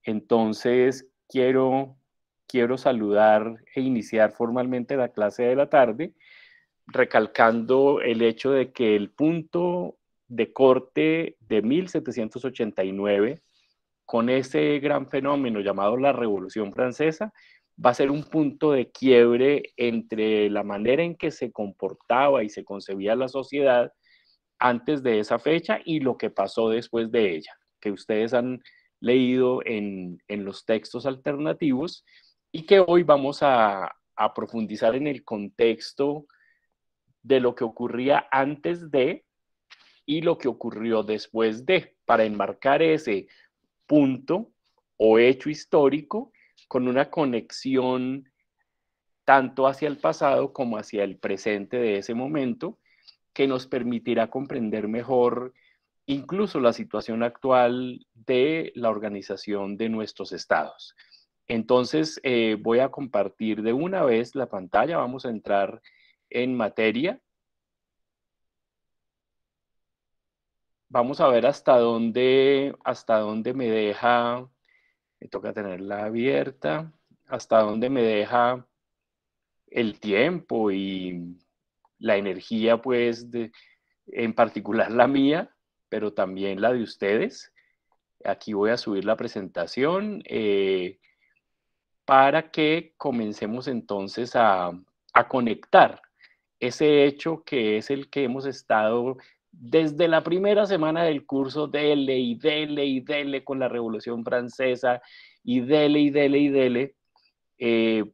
Entonces, quiero saludar e iniciar formalmente la clase de la tarde, recalcando el hecho de que el punto de corte de 1789, con ese gran fenómeno llamado la Revolución Francesa, va a ser un punto de quiebre entre la manera en que se comportaba y se concebía la sociedad antes de esa fecha y lo que pasó después de ella, que ustedes han leído en los textos alternativos y que hoy vamos a profundizar en el contexto de lo que ocurría antes de y lo que ocurrió después de, para enmarcar ese punto o hecho histórico con una conexión tanto hacia el pasado como hacia el presente de ese momento, que nos permitirá comprender mejor incluso la situación actual de la organización de nuestros estados. Entonces, voy a compartir de una vez la pantalla, vamos a entrar en materia. Vamos a ver hasta dónde me deja, me toca tenerla abierta, hasta dónde me deja el tiempo y la energía, pues, en particular la mía, pero también la de ustedes. Aquí voy a subir la presentación para que comencemos entonces a conectar ese hecho que es el que hemos estado desde la primera semana del curso, dele y dele y dele con la Revolución Francesa y dele y dele y dele, eh,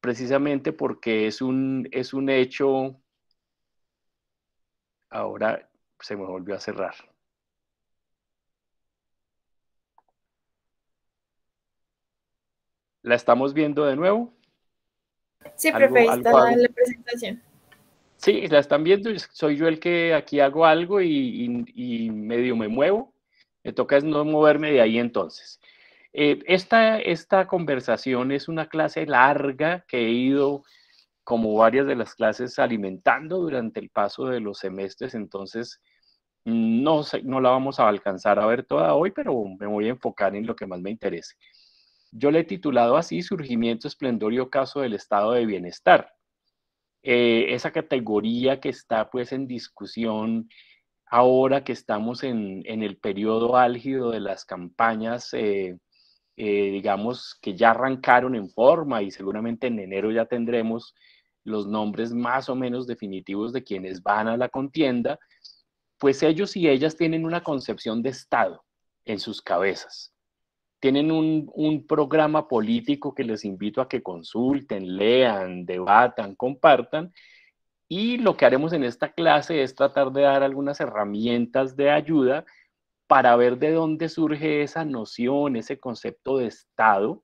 precisamente porque es un hecho, ahora se me volvió a cerrar. ¿La estamos viendo de nuevo? Sí, profe, ¿Algo, ahí está algo hago? la presentación. Sí, la están viendo, soy yo el que aquí hago algo y medio me muevo. Me toca es no moverme de ahí entonces. Esta conversación es una clase larga que he ido, como varias de las clases, alimentando durante el paso de los semestres, entonces no la vamos a alcanzar a ver toda hoy, pero me voy a enfocar en lo que más me interese. Yo le he titulado así: Surgimiento, esplendor y ocaso del estado de bienestar. Esa categoría que está pues en discusión ahora que estamos en el periodo álgido de las campañas, digamos, que ya arrancaron en forma y seguramente en enero ya tendremos los nombres más o menos definitivos de quienes van a la contienda, pues ellos y ellas tienen una concepción de Estado en sus cabezas. Tienen un programa político que les invito a que consulten, lean, debatan, compartan, y lo que haremos en esta clase es tratar de dar algunas herramientas de ayuda para ver de dónde surge esa noción, ese concepto de Estado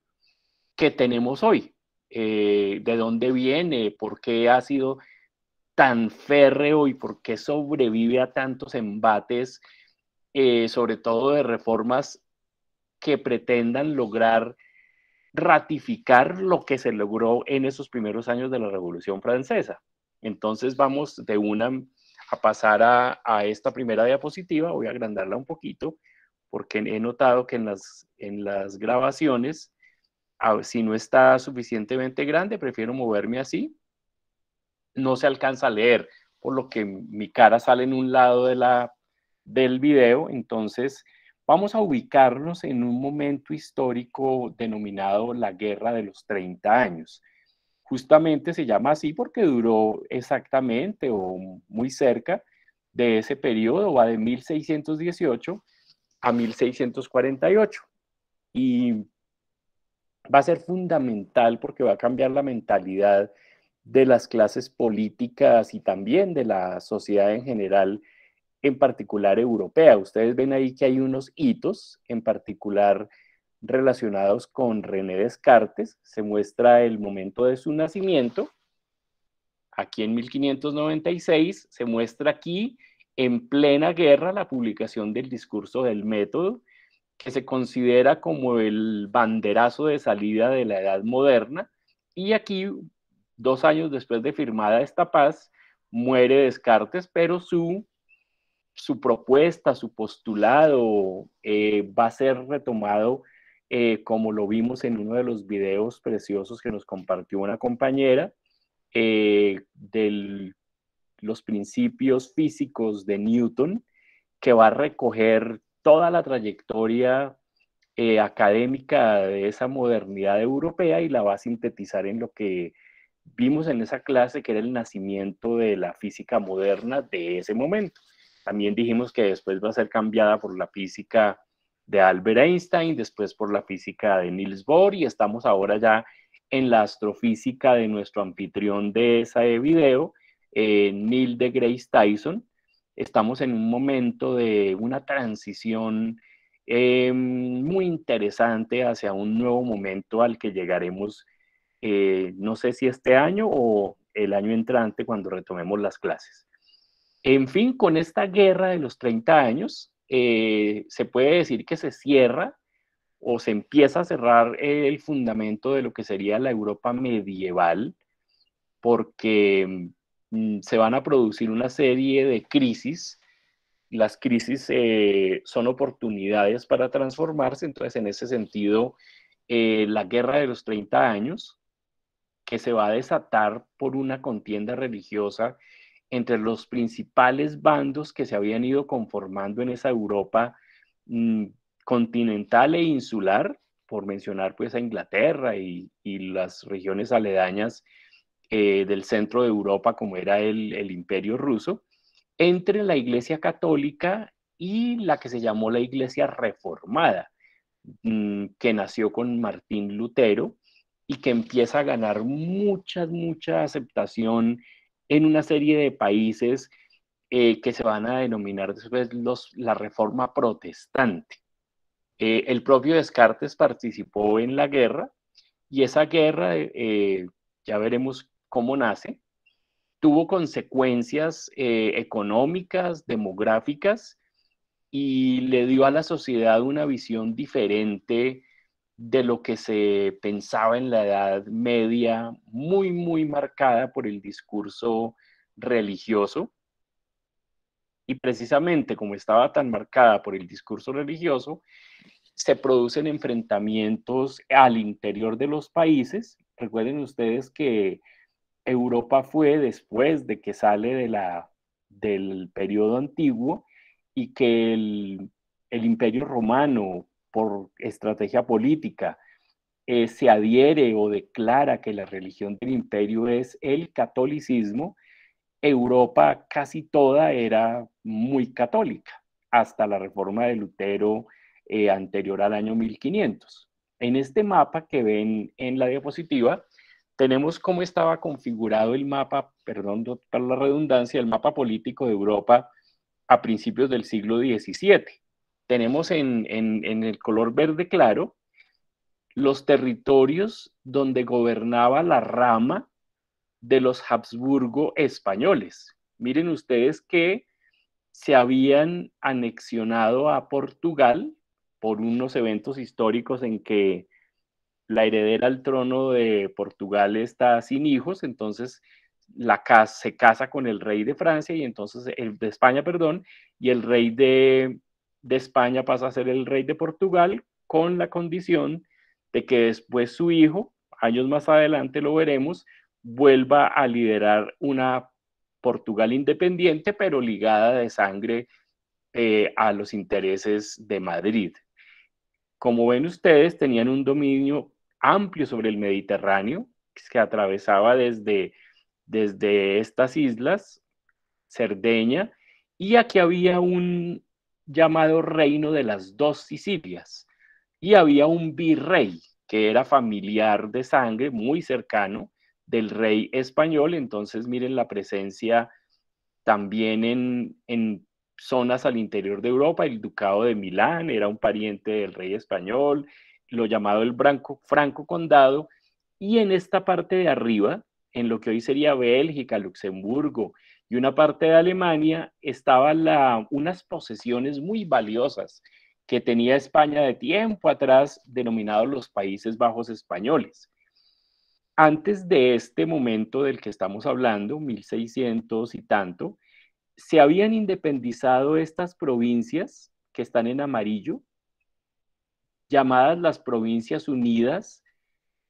que tenemos hoy. De dónde viene, por qué ha sido tan férreo y por qué sobrevive a tantos embates, sobre todo de reformas que pretendan lograr ratificar lo que se logró en esos primeros años de la Revolución Francesa. Entonces vamos de una a pasar a esta primera diapositiva. Voy a agrandarla un poquito porque he notado que en las grabaciones, si no está suficientemente grande, prefiero moverme así. No se alcanza a leer, por lo que mi cara sale en un lado del video. Entonces vamos a ubicarnos en un momento histórico denominado la Guerra de los 30 años. Justamente se llama así porque duró exactamente o muy cerca de ese periodo, va de 1618 a 1648. Y va a ser fundamental porque va a cambiar la mentalidad de las clases políticas y también de la sociedad en general, en particular europea. Ustedes ven ahí que hay unos hitos en particular relacionados con René Descartes. Se muestra el momento de su nacimiento, aquí en 1596, se muestra aquí en plena guerra la publicación del discurso del método, que se considera como el banderazo de salida de la Edad Moderna, y aquí, 2 años después de firmada esta paz, muere Descartes, pero su su propuesta, su postulado va a ser retomado como lo vimos en uno de los videos preciosos que nos compartió una compañera, de los principios físicos de Newton, que va a recoger toda la trayectoria académica de esa modernidad europea y la va a sintetizar en lo que vimos en esa clase, que era el nacimiento de la física moderna de ese momento. También dijimos que después va a ser cambiada por la física de Albert Einstein, después por la física de Niels Bohr, y estamos ahora ya en la astrofísica de nuestro anfitrión de ese video, Neil deGrasse Tyson. Estamos en un momento de una transición muy interesante hacia un nuevo momento al que llegaremos, no sé si este año o el año entrante cuando retomemos las clases. En fin, con esta guerra de los 30 años, se puede decir que se cierra o se empieza a cerrar el fundamento de lo que sería la Europa medieval, porque se van a producir una serie de crisis. Las crisis son oportunidades para transformarse, entonces en ese sentido, la guerra de los 30 años, que se va a desatar por una contienda religiosa entre los principales bandos que se habían ido conformando en esa Europa mmm, continental e insular, por mencionar pues a Inglaterra y las regiones aledañas del centro de Europa, como era el Imperio Ruso, entre la Iglesia Católica y la que se llamó la Iglesia Reformada, que nació con Martín Lutero y que empieza a ganar mucha aceptación en una serie de países que se van a denominar después la Reforma Protestante. El propio Descartes participó en la guerra y esa guerra, ya veremos cómo nace, tuvo consecuencias económicas, demográficas, y le dio a la sociedad una visión diferente de lo que se pensaba en la Edad Media, muy marcada por el discurso religioso. Y precisamente como estaba tan marcada por el discurso religioso, se producen enfrentamientos al interior de los países. Recuerden ustedes que Europa fue después de que sale del periodo antiguo y que el Imperio Romano, por estrategia política, se adhiere o declara que la religión del imperio es el catolicismo. Europa casi toda era muy católica, hasta la reforma de Lutero anterior al año 1500. En este mapa que ven en la diapositiva, tenemos cómo estaba configurado el mapa, perdón por la redundancia, el mapa político de Europa a principios del siglo XVII. Tenemos en el color verde claro los territorios donde gobernaba la rama de los Habsburgo españoles. Miren ustedes que se habían anexionado a Portugal por unos eventos históricos en que la heredera al trono de Portugal está sin hijos, entonces se casa con el rey de Francia y entonces el de España, perdón, y el rey de España pasa a ser el rey de Portugal con la condición de que después su hijo, años más adelante lo veremos, vuelva a liderar una Portugal independiente, pero ligada de sangre a los intereses de Madrid. Como ven ustedes, tenían un dominio amplio sobre el Mediterráneo, que atravesaba desde estas islas, Cerdeña, y aquí había un llamado Reino de las Dos Sicilias, y había un virrey que era familiar de sangre, muy cercano del rey español. Entonces miren la presencia también en zonas al interior de Europa. El ducado de Milán era un pariente del rey español, lo llamado el Franco Condado, y en esta parte de arriba, en lo que hoy sería Bélgica, Luxemburgo y una parte de Alemania, estaban unas posesiones muy valiosas que tenía España de tiempo atrás, denominados los Países Bajos españoles. Antes de este momento del que estamos hablando, 1600 y tanto, se habían independizado estas provincias que están en amarillo, llamadas las Provincias Unidas,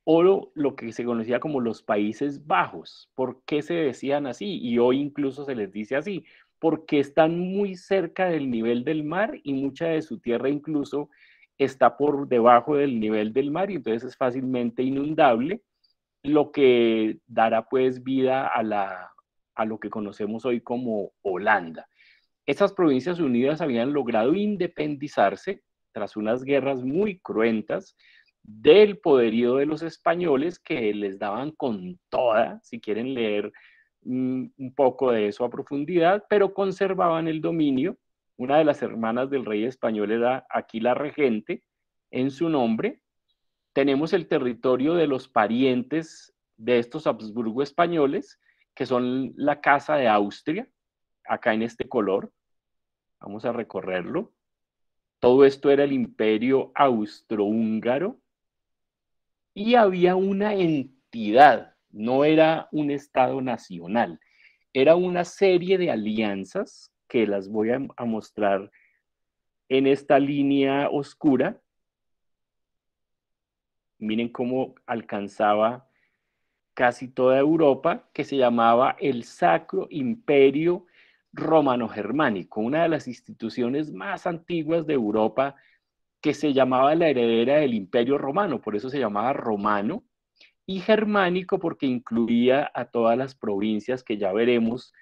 o lo que se conocía como los Países Bajos. ¿Por qué se decían así? Y hoy incluso se les dice así, porque están muy cerca del nivel del mar y mucha de su tierra incluso está por debajo del nivel del mar y entonces es fácilmente inundable, lo que dará pues vida a lo que conocemos hoy como Holanda. Esas provincias unidas habían logrado independizarse tras unas guerras muy cruentas del poderío de los españoles que les daban con toda, si quieren leer un poco de eso a profundidad, pero conservaban el dominio. Una de las hermanas del rey español era aquí la regente en su nombre. Tenemos el territorio de los parientes de estos Habsburgo españoles, que son la Casa de Austria, acá en este color. Vamos a recorrerlo. Todo esto era el Imperio Austrohúngaro y había una entidad, no era un Estado nacional, era una serie de alianzas que las voy a mostrar en esta línea oscura. Miren cómo alcanzaba casi toda Europa, que se llamaba el Sacro Imperio Romano-Germánico, una de las instituciones más antiguas de Europa, que se llamaba la heredera del Imperio Romano, por eso se llamaba romano, y germánico porque incluía a todas las provincias que ya veremos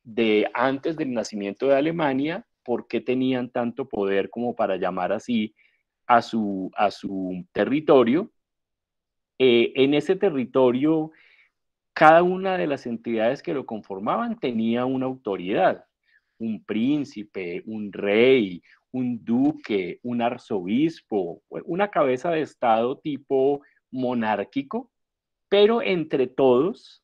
de antes del nacimiento de Alemania, porque tenían tanto poder como para llamar así a su territorio. En ese territorio, cada una de las entidades que lo conformaban tenía una autoridad, un príncipe, un rey, un duque, un arzobispo, una cabeza de estado tipo monárquico, pero entre todos,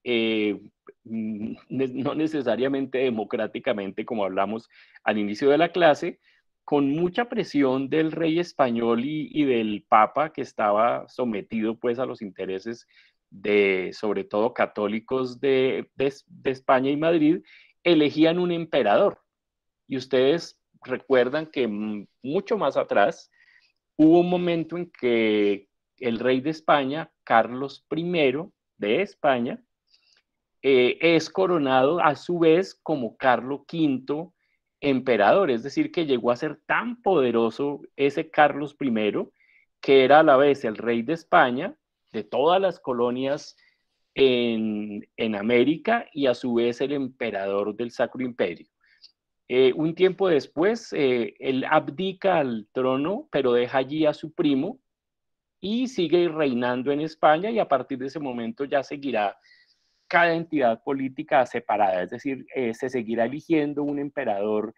eh, no necesariamente democráticamente, como hablamos al inicio de la clase, con mucha presión del rey español y del papa que estaba sometido pues a los intereses de, sobre todo católicos de España y Madrid, elegían un emperador. Y ustedes recuerdan que mucho más atrás hubo un momento en que el rey de España, Carlos I de España, es coronado a su vez como Carlos V emperador, es decir, que llegó a ser tan poderoso ese Carlos I, que era a la vez el rey de España, de todas las colonias en América, y a su vez el emperador del Sacro Imperio. Un tiempo después, él abdica al trono, pero deja allí a su primo y sigue reinando en España, y a partir de ese momento ya seguirá cada entidad política separada, es decir, se seguirá eligiendo un emperador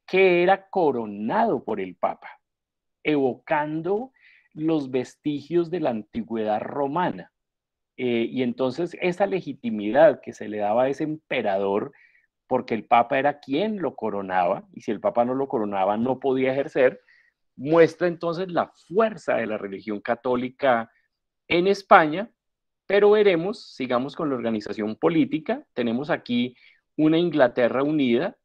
que era coronado por el Papa, evocando los vestigios de la antigüedad romana. Y entonces esa legitimidad que se le daba a ese emperador, porque el Papa era quien lo coronaba, y si el Papa no lo coronaba no podía ejercer, muestra entonces la fuerza de la religión católica en España. Pero veremos, sigamos con la organización política, tenemos aquí una Inglaterra unida,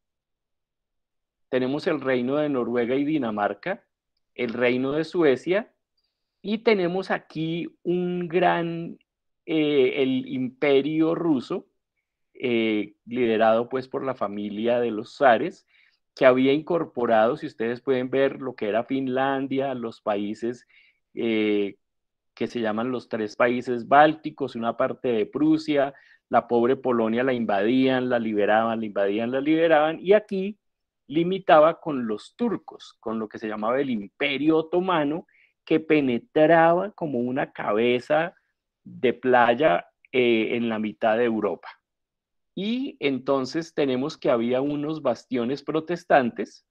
tenemos el reino de Noruega y Dinamarca, el reino de Suecia, y tenemos aquí un gran, el imperio ruso, liderado pues por la familia de los zares, que había incorporado, si ustedes pueden ver, lo que era Finlandia, los países que se llaman los tres países bálticos, una parte de Prusia, la pobre Polonia la invadían, la liberaban, la invadían, la liberaban, y aquí limitaba con los turcos, con lo que se llamaba el Imperio Otomano, que penetraba como una cabeza de playa en la mitad de Europa. Y entonces tenemos que había unos bastiones protestantes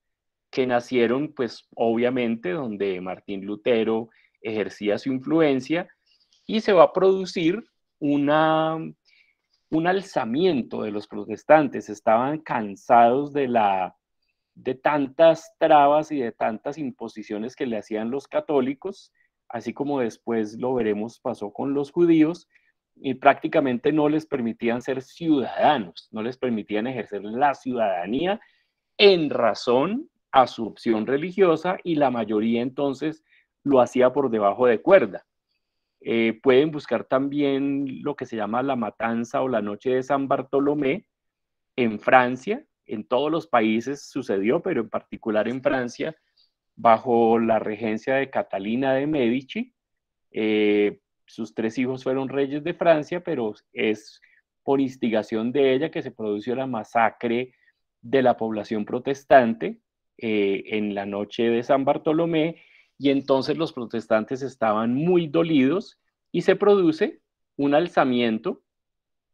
que nacieron, pues obviamente, donde Martín Lutero ejercía su influencia, y se va a producir un alzamiento de los protestantes. Estaban cansados de tantas trabas y de tantas imposiciones que le hacían los católicos, así como después lo veremos pasó con los judíos, y prácticamente no les permitían ser ciudadanos, no les permitían ejercer la ciudadanía en razón a su opción religiosa, y la mayoría entonces lo hacía por debajo de cuerda. Pueden buscar también lo que se llama la matanza o la noche de San Bartolomé en Francia. En todos los países sucedió, pero en particular en Francia, bajo la regencia de Catalina de Medici. Sus 3 hijos fueron reyes de Francia, pero es por instigación de ella que se produjo la masacre de la población protestante en la noche de San Bartolomé, y entonces los protestantes estaban muy dolidos y se produce un alzamiento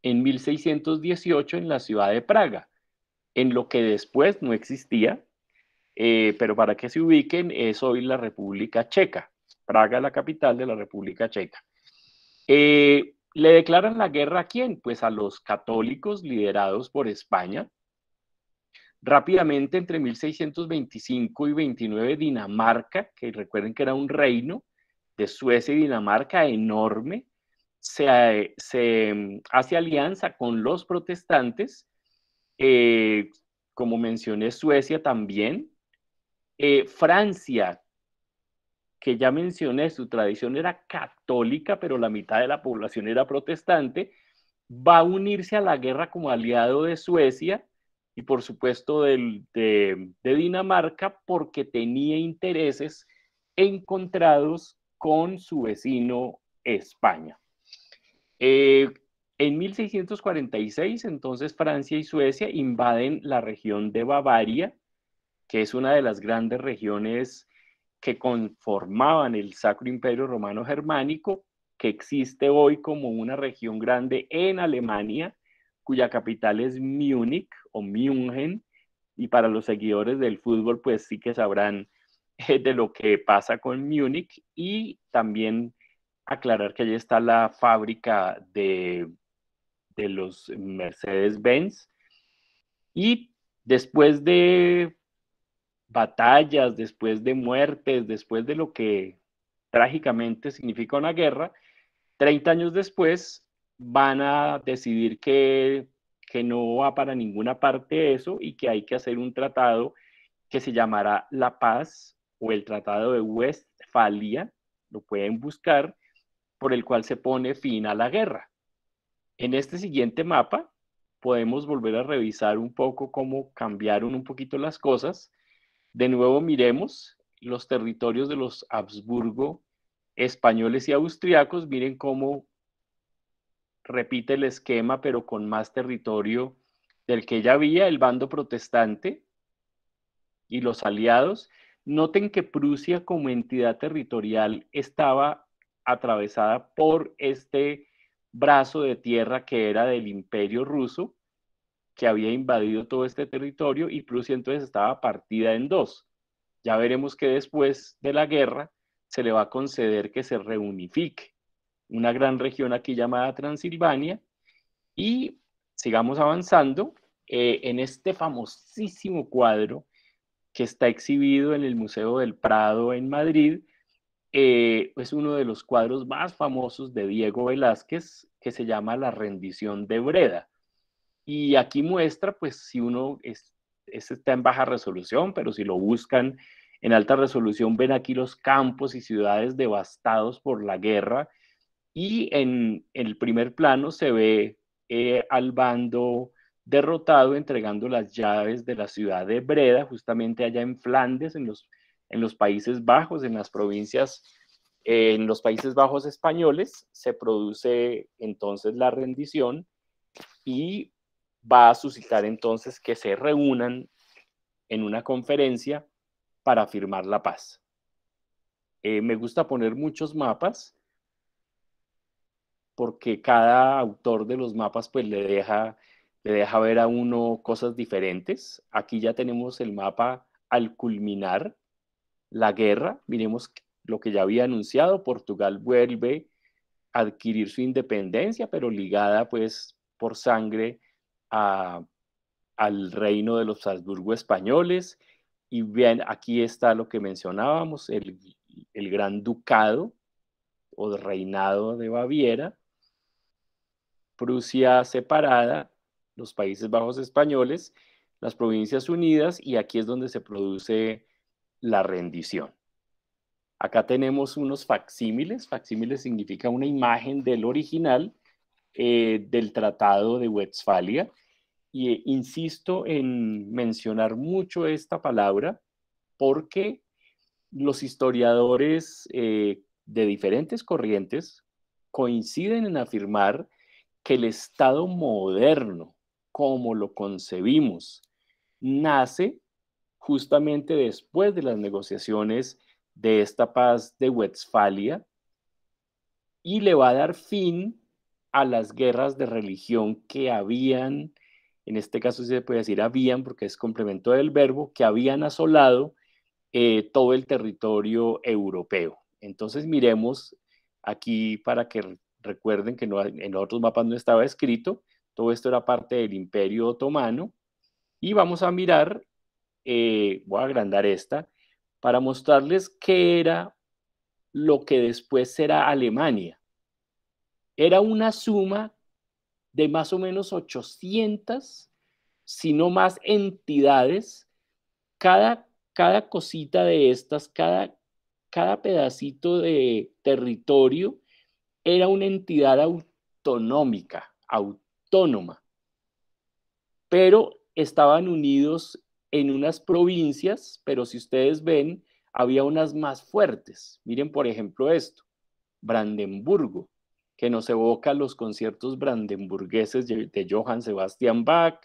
en 1618 en la ciudad de Praga, en lo que después no existía, pero para que se ubiquen, es hoy la República Checa. Praga es la capital de la República Checa. ¿Le declaran la guerra a quién? Pues a los católicos liderados por España. Rápidamente, entre 1625 y 29, Dinamarca, que recuerden que era un reino de Suecia y Dinamarca enorme, se hace alianza con los protestantes. Como mencioné, Suecia también. Francia, que ya mencioné, su tradición era católica, pero la mitad de la población era protestante, va a unirse a la guerra como aliado de Suecia y por supuesto de Dinamarca, porque tenía intereses encontrados con su vecino España. En 1646, entonces, Francia y Suecia invaden la región de Bavaria, que es una de las grandes regiones que conformaban el Sacro Imperio Romano Germánico, que existe hoy como una región grande en Alemania, cuya capital es Múnich o München, y para los seguidores del fútbol, pues sí que sabrán de lo que pasa con Múnich. Y también aclarar que allí está la fábrica de los Mercedes-Benz. Y después de batallas, después de muertes, después de lo que trágicamente significa una guerra, 30 años después van a decidir que no va para ninguna parte eso, y que hay que hacer un tratado que se llamará La Paz o el Tratado de Westfalia, lo pueden buscar, por el cual se pone fin a la guerra. En este siguiente mapa podemos volver a revisar un poco cómo cambiaron un poquito las cosas. De nuevo miremos los territorios de los Habsburgo, españoles y austriacos. Miren cómo repite el esquema, pero con más territorio del que ya había el bando protestante y los aliados. Noten que Prusia como entidad territorial estaba atravesada por este brazo de tierra que era del Imperio Ruso, que había invadido todo este territorio, y Prusia entonces estaba partida en dos. Ya veremos que después de la guerra se le va a conceder que se reunifique una gran región aquí llamada Transilvania. Y sigamos avanzando en este famosísimo cuadro que está exhibido en el Museo del Prado en Madrid. Es uno de los cuadros más famosos de Diego Velázquez, que se llama La rendición de Breda. Y aquí muestra, pues si uno está en baja resolución, pero si lo buscan en alta resolución, ven aquí los campos y ciudades devastados por la guerra, y en el primer plano se ve al bando derrotado entregando las llaves de la ciudad de Breda, justamente allá en Flandes, en los Países Bajos, en las provincias, en los Países Bajos españoles. Se produce entonces la rendición, y va a suscitar entonces que se reúnan en una conferencia para firmar la paz. Me gusta poner muchos mapas porque cada autor de los mapas pues le deja ver a uno cosas diferentes. Aquí ya tenemos el mapa al culminar la guerra. Miremos lo que ya había anunciado: Portugal vuelve a adquirir su independencia, pero ligada pues por sangre al reino de los Habsburgo españoles. Y bien, aquí está lo que mencionábamos, el gran ducado o reinado de Baviera. Prusia separada, los Países Bajos españoles, las Provincias Unidas, y aquí es donde se produce la rendición. Acá tenemos unos facsímiles. Facsímiles significa una imagen del original del Tratado de Westfalia. Y insisto en mencionar mucho esta palabra porque los historiadores de diferentes corrientes coinciden en afirmar que el Estado moderno, como lo concebimos, nace justamente después de las negociaciones de esta paz de Westfalia y le va a dar fin a las guerras de religión que habían, en este caso sí se puede decir habían porque es complemento del verbo, que habían asolado todo el territorio europeo. Entonces miremos aquí para que recuerden que no, en otros mapas no estaba escrito, todo esto era parte del Imperio Otomano, y vamos a mirar, voy a agrandar esta, para mostrarles qué era lo que después será Alemania. Era una suma de más o menos 800, si no más, entidades. Cada cosita de estas, cada pedacito de territorio era una entidad autonómica, autónoma, pero estaban unidos en unas provincias, pero si ustedes ven, había unas más fuertes. Miren, por ejemplo, esto, Brandenburgo, que nos evoca los conciertos brandenburgueses de Johann Sebastian Bach,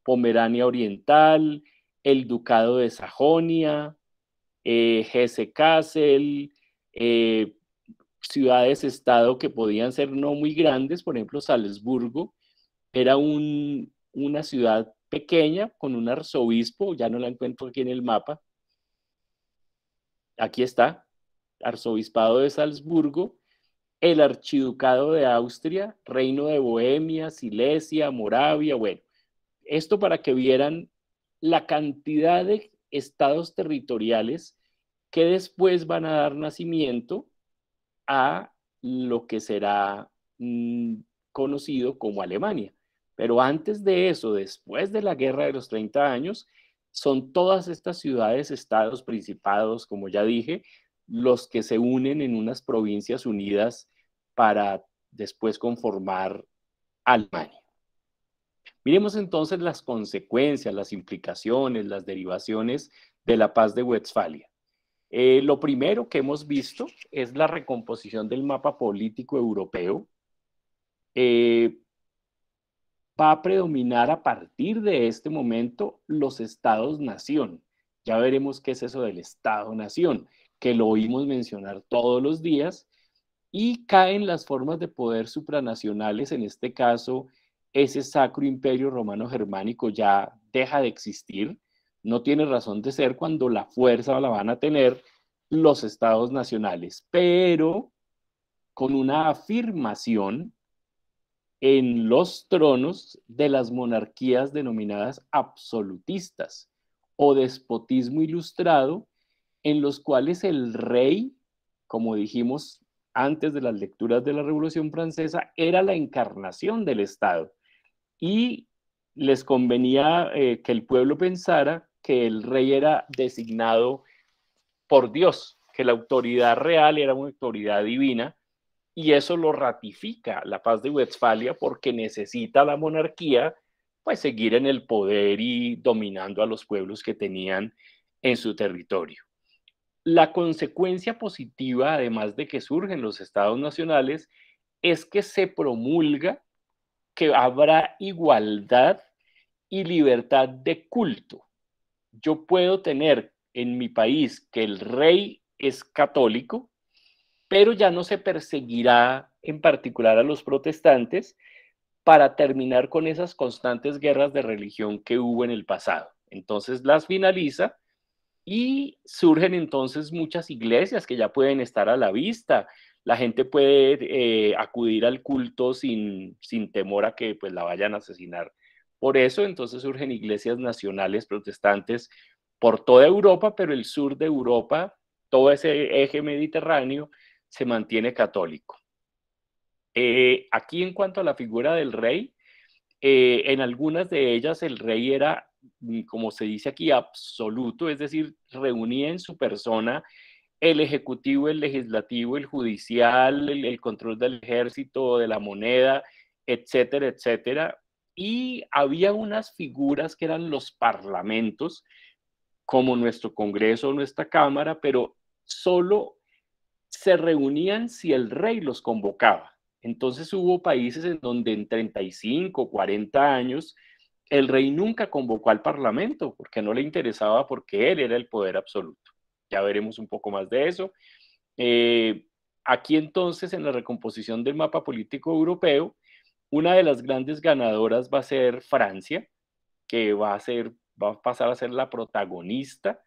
Pomerania Oriental, el Ducado de Sajonia, Hesse-Kassel, ciudades-estado que podían ser no muy grandes, por ejemplo, Salzburgo era una ciudad pequeña con un arzobispo, ya no la encuentro aquí en el mapa, aquí está, arzobispado de Salzburgo, el archiducado de Austria, reino de Bohemia, Silesia, Moravia, bueno, esto para que vieran la cantidad de estados territoriales que después van a dar nacimiento a lo que será conocido como Alemania. Pero antes de eso, después de la Guerra de los 30 años, son todas estas ciudades, estados, principados, como ya dije, los que se unen en unas provincias unidas para después conformar Alemania. Miremos entonces las consecuencias, las implicaciones, las derivaciones de la paz de Westfalia. Lo primero que hemos visto es la recomposición del mapa político europeo. Va a predominar a partir de este momento los estados-nación. Ya veremos qué es eso del estado-nación, que lo oímos mencionar todos los días, y caen las formas de poder supranacionales, en este caso, ese Sacro Imperio Romano Germánico ya deja de existir, no tiene razón de ser cuando la fuerza la van a tener los estados nacionales, pero con una afirmación en los tronos de las monarquías denominadas absolutistas o despotismo ilustrado, en los cuales el rey, como dijimos antes de las lecturas de la Revolución Francesa, era la encarnación del Estado. Y les convenía que el pueblo pensara que el rey era designado por Dios, que la autoridad real era una autoridad divina, y eso lo ratifica la paz de Westfalia porque necesita la monarquía pues seguir en el poder y dominando a los pueblos que tenían en su territorio. La consecuencia positiva, además de que surgen los estados nacionales, es que se promulga que habrá igualdad y libertad de culto. Yo puedo tener en mi país que el rey es católico, pero ya no se perseguirá en particular a los protestantes para terminar con esas constantes guerras de religión que hubo en el pasado. Entonces las finaliza y surgen entonces muchas iglesias que ya pueden estar a la vista. La gente puede acudir al culto sin temor a que pues, la vayan a asesinar. Por eso entonces surgen iglesias nacionales protestantes por toda Europa, pero el sur de Europa, todo ese eje mediterráneo, se mantiene católico. Aquí en cuanto a la figura del rey, en algunas de ellas el rey era, como se dice aquí, absoluto, es decir, reunía en su persona el ejecutivo, el legislativo, el judicial, el control del ejército, de la moneda, etcétera, etcétera. Y había unas figuras que eran los parlamentos, como nuestro Congreso o nuestra Cámara, pero solo se reunían si el rey los convocaba. Entonces hubo países en donde en 35, 40 años el rey nunca convocó al parlamento porque no le interesaba, porque él era el poder absoluto. Ya veremos un poco más de eso. Aquí entonces, en la recomposición del mapa político europeo, una de las grandes ganadoras va a ser Francia, que va a pasar a ser la protagonista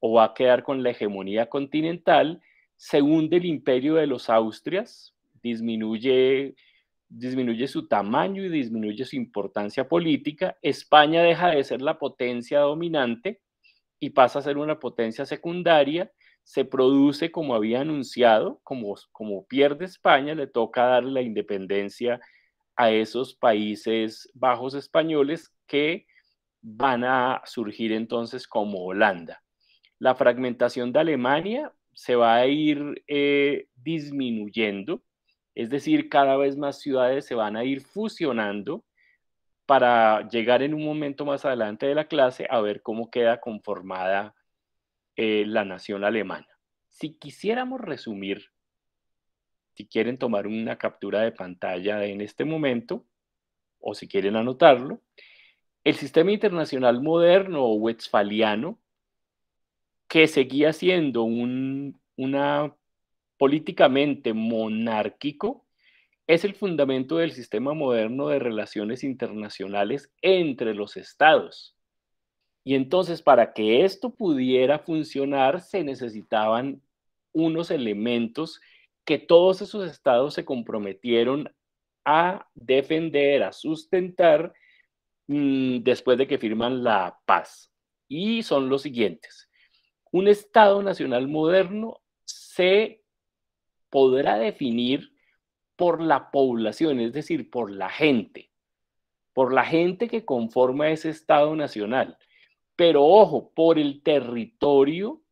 o va a quedar con la hegemonía continental. Se hunde el imperio de los Austrias, disminuye su tamaño y disminuye su importancia política. España deja de ser la potencia dominante y pasa a ser una potencia secundaria. Se produce, como había anunciado, como pierde España, le toca darle la independencia a esos Países Bajos españoles, que van a surgir entonces como Holanda. La fragmentación de Alemania se va a ir disminuyendo, es decir, cada vez más ciudades se van a ir fusionando para llegar en un momento más adelante de la clase a ver cómo queda conformada la nación alemana. Si quisiéramos resumir, si quieren tomar una captura de pantalla en este momento, o si quieren anotarlo, el sistema internacional moderno o westfaliano, que seguía siendo una políticamente monárquico, es el fundamento del sistema moderno de relaciones internacionales entre los estados. Y entonces, para que esto pudiera funcionar, se necesitaban unos elementos que todos esos estados se comprometieron a defender, a sustentar, después de que firman la paz. Y son los siguientes. Un Estado nacional moderno se podrá definir por la población, es decir, por la gente que conforma ese Estado nacional. Pero ojo, por el territorio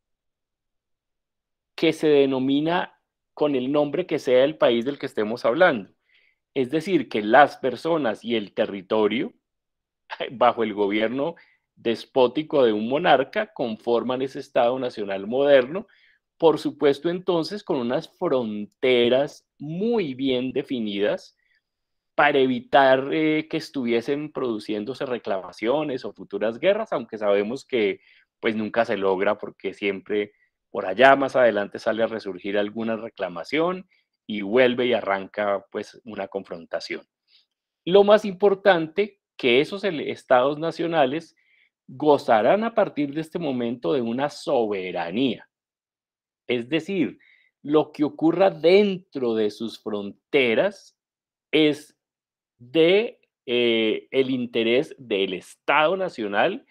que se denomina con el nombre que sea el país del que estemos hablando. Es decir, que las personas y el territorio, bajo el gobierno despótico de un monarca, conforman ese Estado nacional moderno, por supuesto entonces con unas fronteras muy bien definidas para evitar que estuviesen produciéndose reclamaciones o futuras guerras, aunque sabemos que pues nunca se logra, porque siempre por allá más adelante sale a resurgir alguna reclamación y vuelve y arranca pues una confrontación. Lo más importante, que esos estados nacionales gozarán a partir de este momento de una soberanía. Es decir, lo que ocurra dentro de sus fronteras es de el interés del Estado nacional,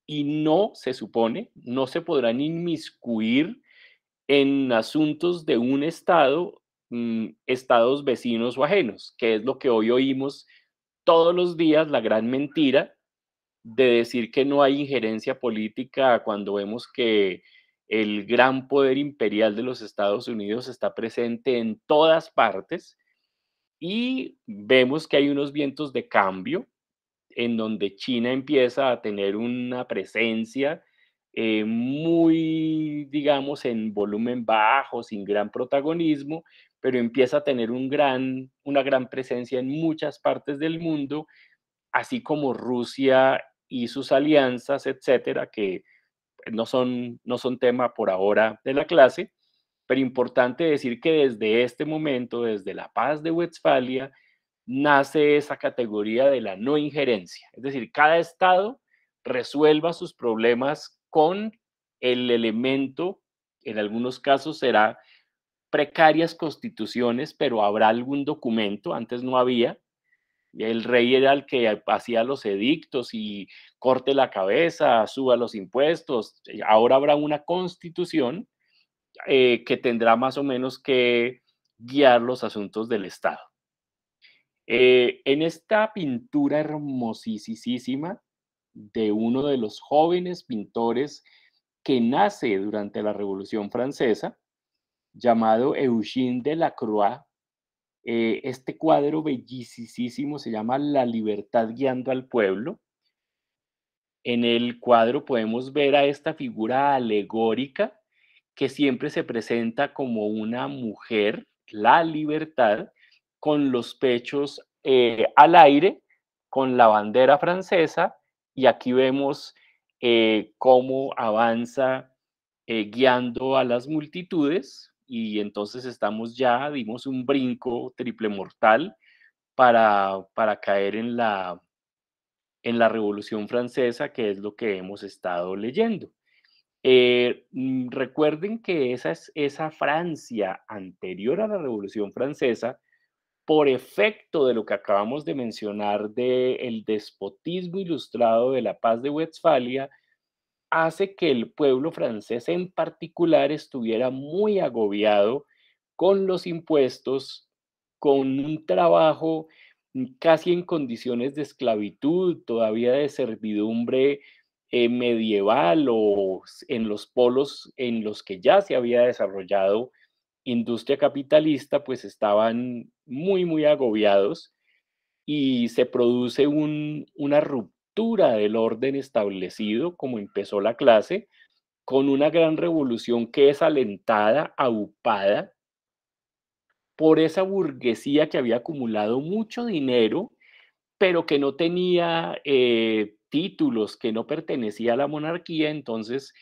y no se supone, no se podrán inmiscuir en asuntos de un Estado, estados vecinos o ajenos, que es lo que hoy oímos todos los días, la gran mentira de decir que no hay injerencia política cuando vemos que el gran poder imperial de los Estados Unidos está presente en todas partes, y vemos que hay unos vientos de cambio en donde China empieza a tener una presencia muy, digamos, en volumen bajo, sin gran protagonismo, pero empieza a tener una gran presencia en muchas partes del mundo, así como Rusia y sus alianzas, etcétera, que no son tema por ahora de la clase, pero importante decir que desde este momento, desde la paz de Westfalia, nace esa categoría de la no injerencia. Es decir, cada estado resuelva sus problemas con el elemento, en algunos casos será precarias constituciones, pero habrá algún documento, antes no había. El rey era el que hacía los edictos y corte la cabeza, suba los impuestos. Ahora habrá una constitución que tendrá más o menos que guiar los asuntos del Estado. En esta pintura hermosísima de uno de los jóvenes pintores que nace durante la Revolución Francesa, llamado Eugène Delacroix, este cuadro bellísimo se llama La libertad guiando al pueblo. En el cuadro podemos ver a esta figura alegórica que siempre se presenta como una mujer, la libertad, con los pechos al aire, con la bandera francesa, y aquí vemos cómo avanza guiando a las multitudes, y entonces estamos ya, dimos un brinco triple mortal para caer en la Revolución Francesa, que es lo que hemos estado leyendo. Recuerden que esa Francia anterior a la Revolución Francesa, por efecto de lo que acabamos de mencionar del despotismo ilustrado de la Paz de Westfalia, hace que el pueblo francés en particular estuviera muy agobiado con los impuestos, con un trabajo casi en condiciones de esclavitud, todavía de servidumbre medieval o en los polos en los que ya se había desarrollado industria capitalista, pues estaban muy agobiados y se produce una ruptura del orden establecido, como empezó la clase, con una gran revolución que es alentada, aupada por esa burguesía que había acumulado mucho dinero, pero que no tenía títulos, que no pertenecía a la monarquía. Entonces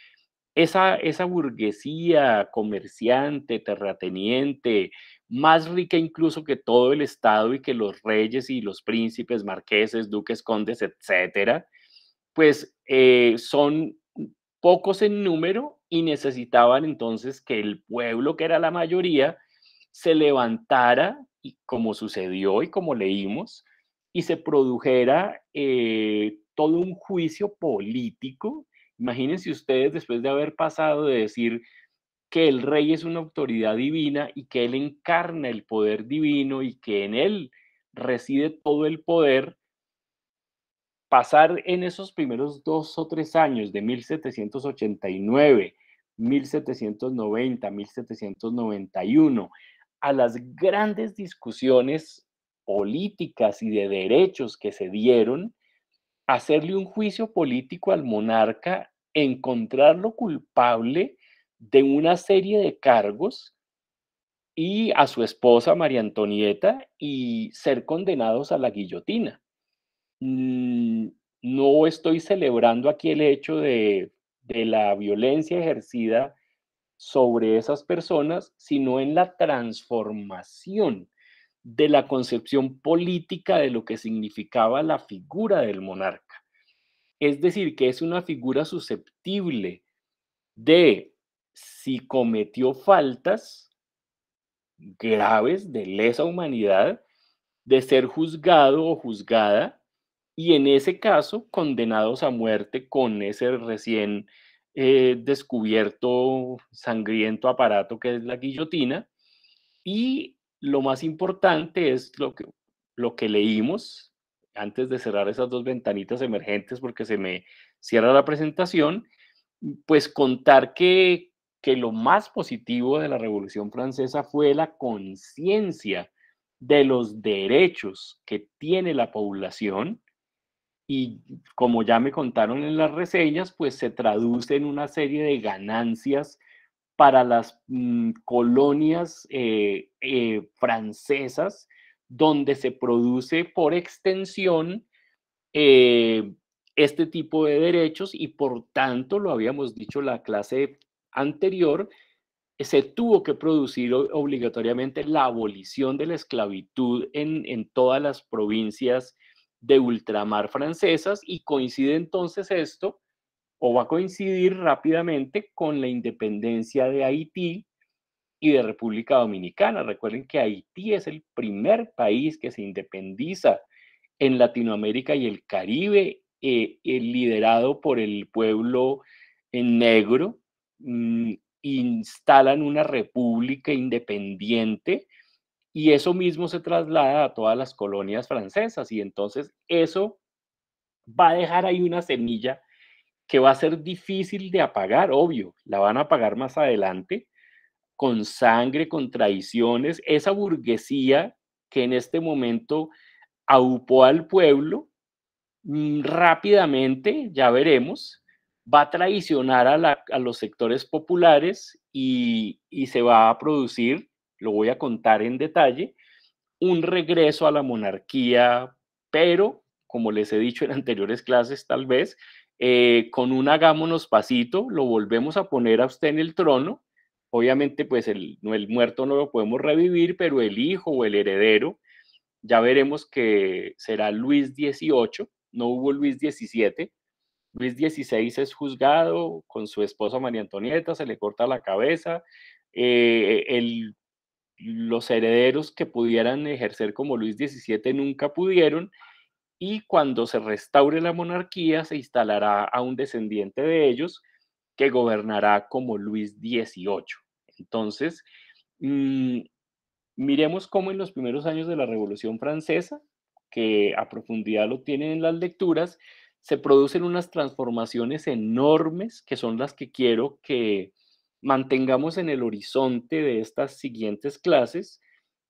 esa burguesía comerciante, terrateniente, más rica incluso que todo el Estado y que los reyes y los príncipes, marqueses, duques, condes, etcétera, pues son pocos en número y necesitaban entonces que el pueblo, que era la mayoría, se levantara, y como sucedió y como leímos, y se produjera todo un juicio político. Imagínense ustedes, después de haber pasado de decir que el rey es una autoridad divina y que él encarna el poder divino y que en él reside todo el poder, pasar en esos primeros 2 o 3 años de 1789, 1790, 1791, a las grandes discusiones políticas y de derechos que se dieron, hacerle un juicio político al monarca, encontrarlo culpable de una serie de cargos, y a su esposa María Antonieta, y ser condenados a la guillotina. Mm, no estoy celebrando aquí el hecho de la violencia ejercida sobre esas personas, sino en la transformación de la concepción política de lo que significaba la figura del monarca. Es decir, que es una figura susceptible de, si cometió faltas graves de lesa humanidad, de ser juzgado o juzgada, y en ese caso condenados a muerte con ese recién descubierto sangriento aparato que es la guillotina. Y lo más importante es lo que leímos antes de cerrar esas dos ventanitas emergentes, porque se me cierra la presentación, pues contar que lo más positivo de la Revolución Francesa fue la conciencia de los derechos que tiene la población, y como ya me contaron en las reseñas, pues se traduce en una serie de ganancias para las colonias francesas, donde se produce por extensión eh, este tipo de derechos, y por tanto, lo habíamos dicho en la clase anterior, se tuvo que producir obligatoriamente la abolición de la esclavitud en todas las provincias de ultramar francesas, y coincide entonces esto, o va a coincidir rápidamente, con la independencia de Haití y de República Dominicana. Recuerden que Haití es el primer país que se independiza en Latinoamérica y el Caribe, liderado por el pueblo en negro. Instalan una república independiente y eso mismo se traslada a todas las colonias francesas, y entonces eso va a dejar ahí una semilla que va a ser difícil de apagar, obvio, la van a apagar más adelante, con sangre, con traiciones, esa burguesía que en este momento aupó al pueblo, rápidamente, ya veremos, va a traicionar a los sectores populares y se va a producir, lo voy a contar en detalle, un regreso a la monarquía, pero, como les he dicho en anteriores clases, tal vez, con un hagámonos pasito, lo volvemos a poner a usted en el trono. Obviamente, pues el muerto no lo podemos revivir, pero el hijo o el heredero, ya veremos que será Luis XVIII, no hubo Luis XVII. Luis XVI es juzgado con su esposa María Antonieta, se le corta la cabeza. Los herederos que pudieran ejercer como Luis XVII nunca pudieron, y cuando se restaure la monarquía se instalará a un descendiente de ellos que gobernará como Luis XVIII. Entonces, mmm, miremos cómo en los primeros años de la Revolución Francesa, que a profundidad lo tienen en las lecturas, se producen unas transformaciones enormes que son las que quiero que mantengamos en el horizonte de estas siguientes clases,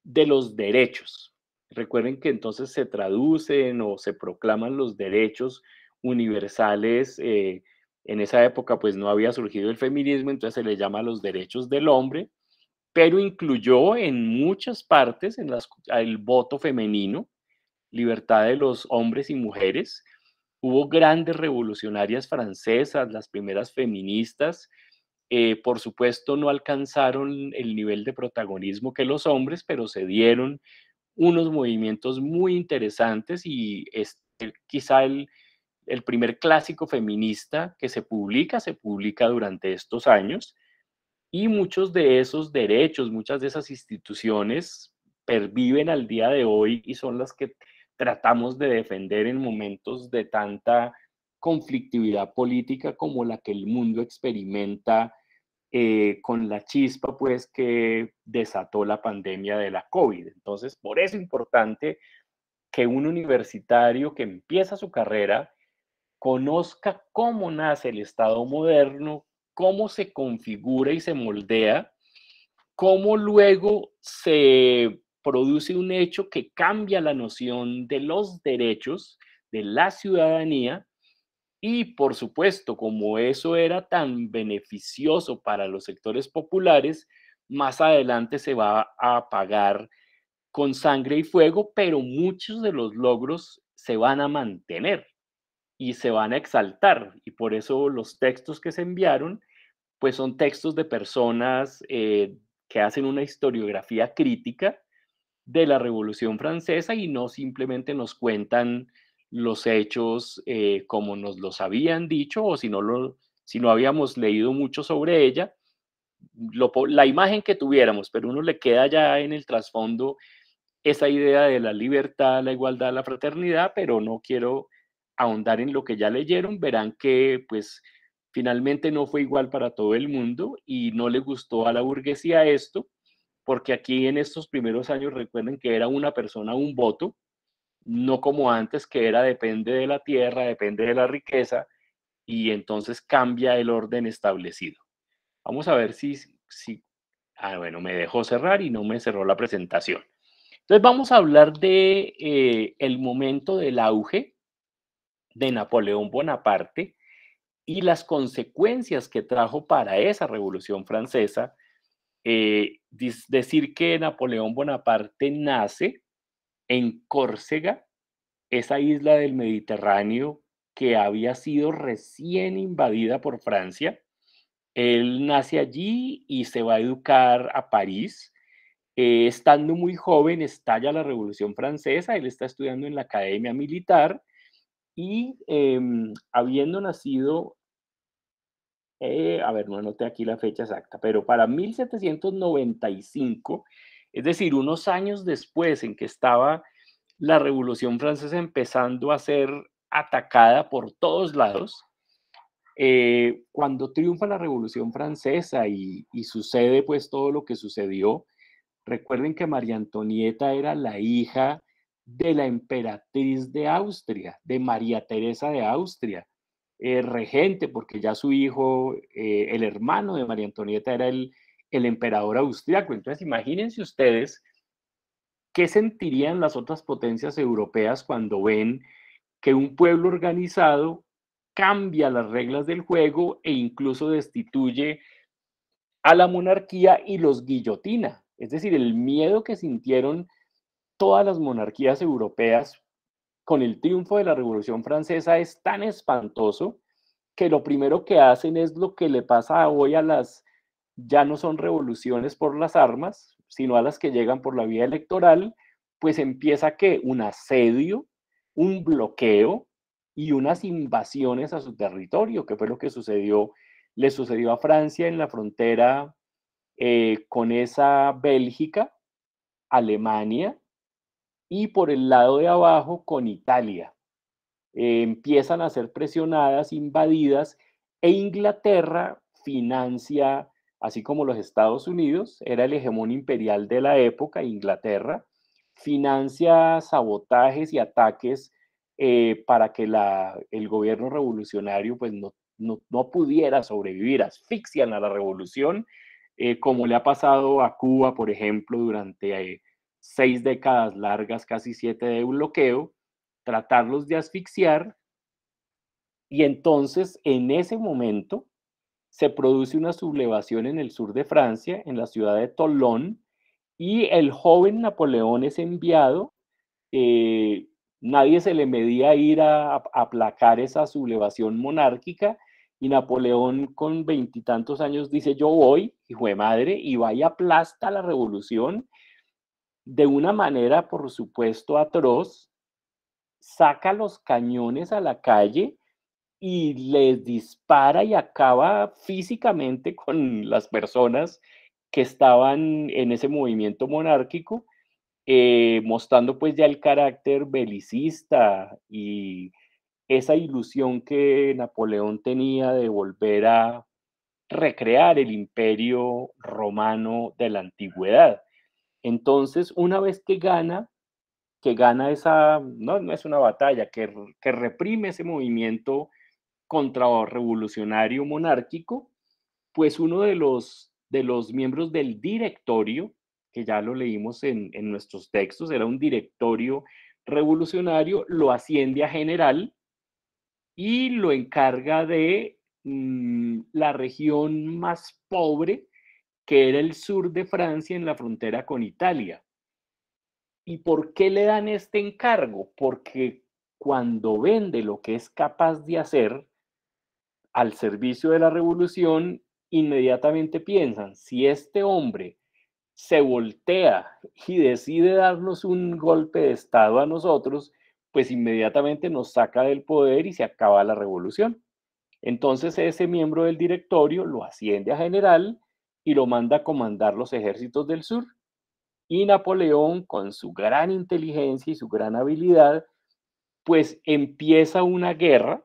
de los derechos. Recuerden que entonces se traducen o se proclaman los derechos universales. En esa época pues no había surgido el feminismo, entonces se le llama los derechos del hombre, pero incluyó en muchas partes el voto femenino, libertad de los hombres y mujeres. Hubo grandes revolucionarias francesas, las primeras feministas. Por supuesto, no alcanzaron el nivel de protagonismo que los hombres, pero se dieron unos movimientos muy interesantes, y es quizá el primer clásico feminista que se publica durante estos años, y muchos de esos derechos, muchas de esas instituciones perviven al día de hoy y son las que tratamos de defender en momentos de tanta conflictividad política como la que el mundo experimenta, con la chispa pues que desató la pandemia de la COVID. Entonces, por eso es importante que un universitario que empieza su carrera conozca cómo nace el Estado moderno, cómo se configura y se moldea, cómo luego se produce un hecho que cambia la noción de los derechos, de la ciudadanía, y por supuesto, como eso era tan beneficioso para los sectores populares, más adelante se va a pagar con sangre y fuego, pero muchos de los logros se van a mantener y se van a exaltar, y por eso los textos que se enviaron pues son textos de personas, que hacen una historiografía crítica de la Revolución Francesa y no simplemente nos cuentan los hechos, como nos los habían dicho, o si no habíamos leído mucho sobre ella, la imagen que tuviéramos, pero uno le queda ya en el trasfondo esa idea de la libertad, la igualdad, la fraternidad, pero no quiero ahondar en lo que ya leyeron. Verán que pues finalmente no fue igual para todo el mundo y no le gustó a la burguesía esto, porque aquí en estos primeros años recuerden que era una persona, un voto, no como antes que era depende de la tierra, depende de la riqueza, y entonces cambia el orden establecido. Vamos a ver si bueno, me dejó cerrar y no me cerró la presentación. Entonces vamos a hablar de el momento del auge de Napoleón Bonaparte y las consecuencias que trajo para esa Revolución Francesa. Decir que Napoleón Bonaparte nace en Córcega, esa isla del Mediterráneo que había sido recién invadida por Francia. Él nace allí y se va a educar a París. Estando muy joven, estalla la Revolución Francesa, él está estudiando en la Academia Militar y habiendo nacido, a ver, no anoté aquí la fecha exacta, pero para 1795, es decir, unos años después en que estaba la Revolución Francesa empezando a ser atacada por todos lados, cuando triunfa la Revolución Francesa y sucede pues todo lo que sucedió, Recuerden que María Antonieta era la hija de la emperatriz de Austria, de María Teresa de Austria, regente, porque ya su hijo, el hermano de María Antonieta, era el emperador austriaco. Entonces, imagínense ustedes qué sentirían las otras potencias europeas cuando ven que un pueblo organizado cambia las reglas del juego e incluso destituye a la monarquía y los guillotina. Es decir, el miedo que sintieron todas las monarquías europeas con el triunfo de la Revolución Francesa es tan espantoso que lo primero que hacen es lo que le pasa hoy a las, ya no son revoluciones por las armas, sino a las que llegan por la vía electoral, pues empieza que un asedio, un bloqueo y unas invasiones a su territorio, que fue lo que le sucedió a Francia en la frontera con esa Bélgica, Alemania, y por el lado de abajo con Italia. Empiezan a ser presionadas, invadidas, e Inglaterra financia, así como los Estados Unidos, era el hegemón imperial de la época, Inglaterra, financia sabotajes y ataques para que el gobierno revolucionario pues, no pudiera sobrevivir, asfixian a la revolución, como le ha pasado a Cuba, por ejemplo, durante 6 décadas largas, casi 7 de bloqueo, tratarlos de asfixiar, y entonces en ese momento se produce una sublevación en el sur de Francia, en la ciudad de Tolón, y el joven Napoleón es enviado. eh, Nadie se le medía ir a aplacar esa sublevación monárquica, y Napoleón con 20 y tantos años dice: yo voy, hijo de madre, y va y aplasta la revolución de una manera, por supuesto, atroz, saca los cañones a la calle y les dispara y acaba físicamente con las personas que estaban en ese movimiento monárquico, mostrando pues ya el carácter belicista y esa ilusión que Napoleón tenía de volver a recrear el imperio romano de la antigüedad. Entonces, una vez que gana esa, no es una batalla, que reprime ese movimiento contrarrevolucionario monárquico, pues uno de los miembros del directorio, que ya lo leímos en nuestros textos, era un directorio revolucionario, lo asciende a general y lo encarga de la región más pobre, que era el sur de Francia en la frontera con Italia. ¿Y por qué le dan este encargo? Porque cuando vende lo que es capaz de hacer al servicio de la revolución, inmediatamente piensan: si este hombre se voltea y decide darnos un golpe de estado a nosotros, pues inmediatamente nos saca del poder y se acaba la revolución. Entonces ese miembro del directorio lo asciende a general y lo manda a comandar los ejércitos del sur. Y Napoleón, con su gran inteligencia y su gran habilidad, pues empieza una guerra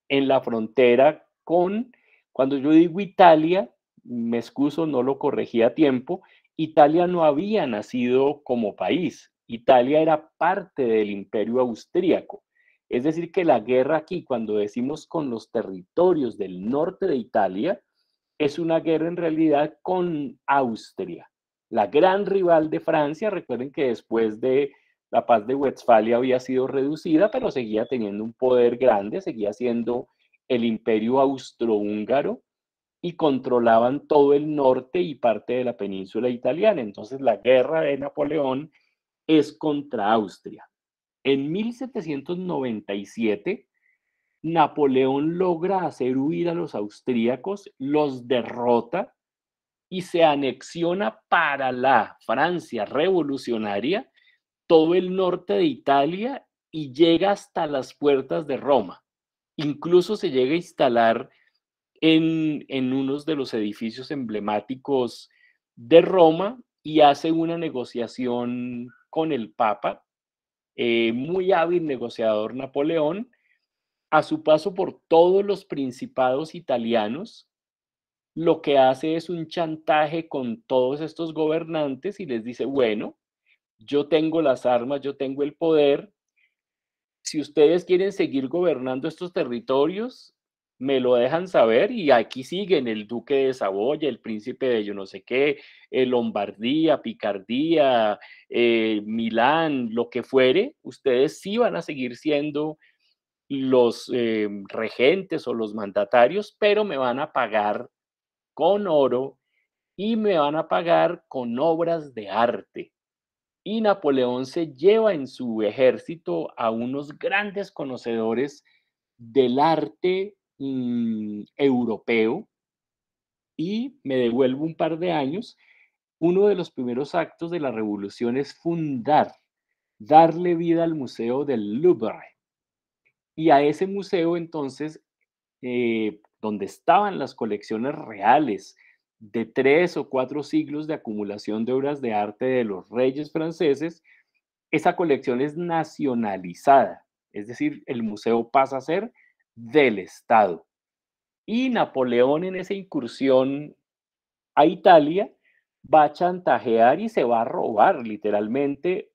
en la frontera con, cuando yo digo Italia, me excuso, no lo corregí a tiempo, Italia no había nacido como país, Italia era parte del imperio austríaco. Es decir, que la guerra aquí, cuando decimos con los territorios del norte de Italia, es una guerra en realidad con Austria, la gran rival de Francia. Recuerden que después de la paz de Westfalia había sido reducida, pero seguía teniendo un poder grande, seguía siendo el imperio austrohúngaro y controlaban todo el norte y parte de la península italiana. Entonces la guerra de Napoleón es contra Austria. En 1797, Napoleón logra hacer huir a los austríacos, los derrota y se anexiona para la Francia revolucionaria todo el norte de Italia y llega hasta las puertas de Roma. Incluso se llega a instalar en unos de los edificios emblemáticos de Roma y hace una negociación con el Papa. Muy hábil negociador Napoleón. A su paso por todos los principados italianos, lo que hace es un chantaje con todos estos gobernantes y les dice, bueno, yo tengo las armas, yo tengo el poder, si ustedes quieren seguir gobernando estos territorios, me lo dejan saber y aquí siguen el duque de Saboya, el príncipe de yo no sé qué, Lombardía, Picardía, Milán, lo que fuere, ustedes sí van a seguir siendo los regentes o los mandatarios, pero me van a pagar con oro y me van a pagar con obras de arte. Y Napoleón se lleva en su ejército a unos grandes conocedores del arte europeo y me devuelvo un par de años. Uno de los primeros actos de la revolución es darle vida al Museo del Louvre. Y a ese museo entonces, donde estaban las colecciones reales de 3 o 4 siglos de acumulación de obras de arte de los reyes franceses, esa colección es nacionalizada, es decir, el museo pasa a ser del Estado. Y Napoleón en esa incursión a Italia va a chantajear y se va a robar literalmente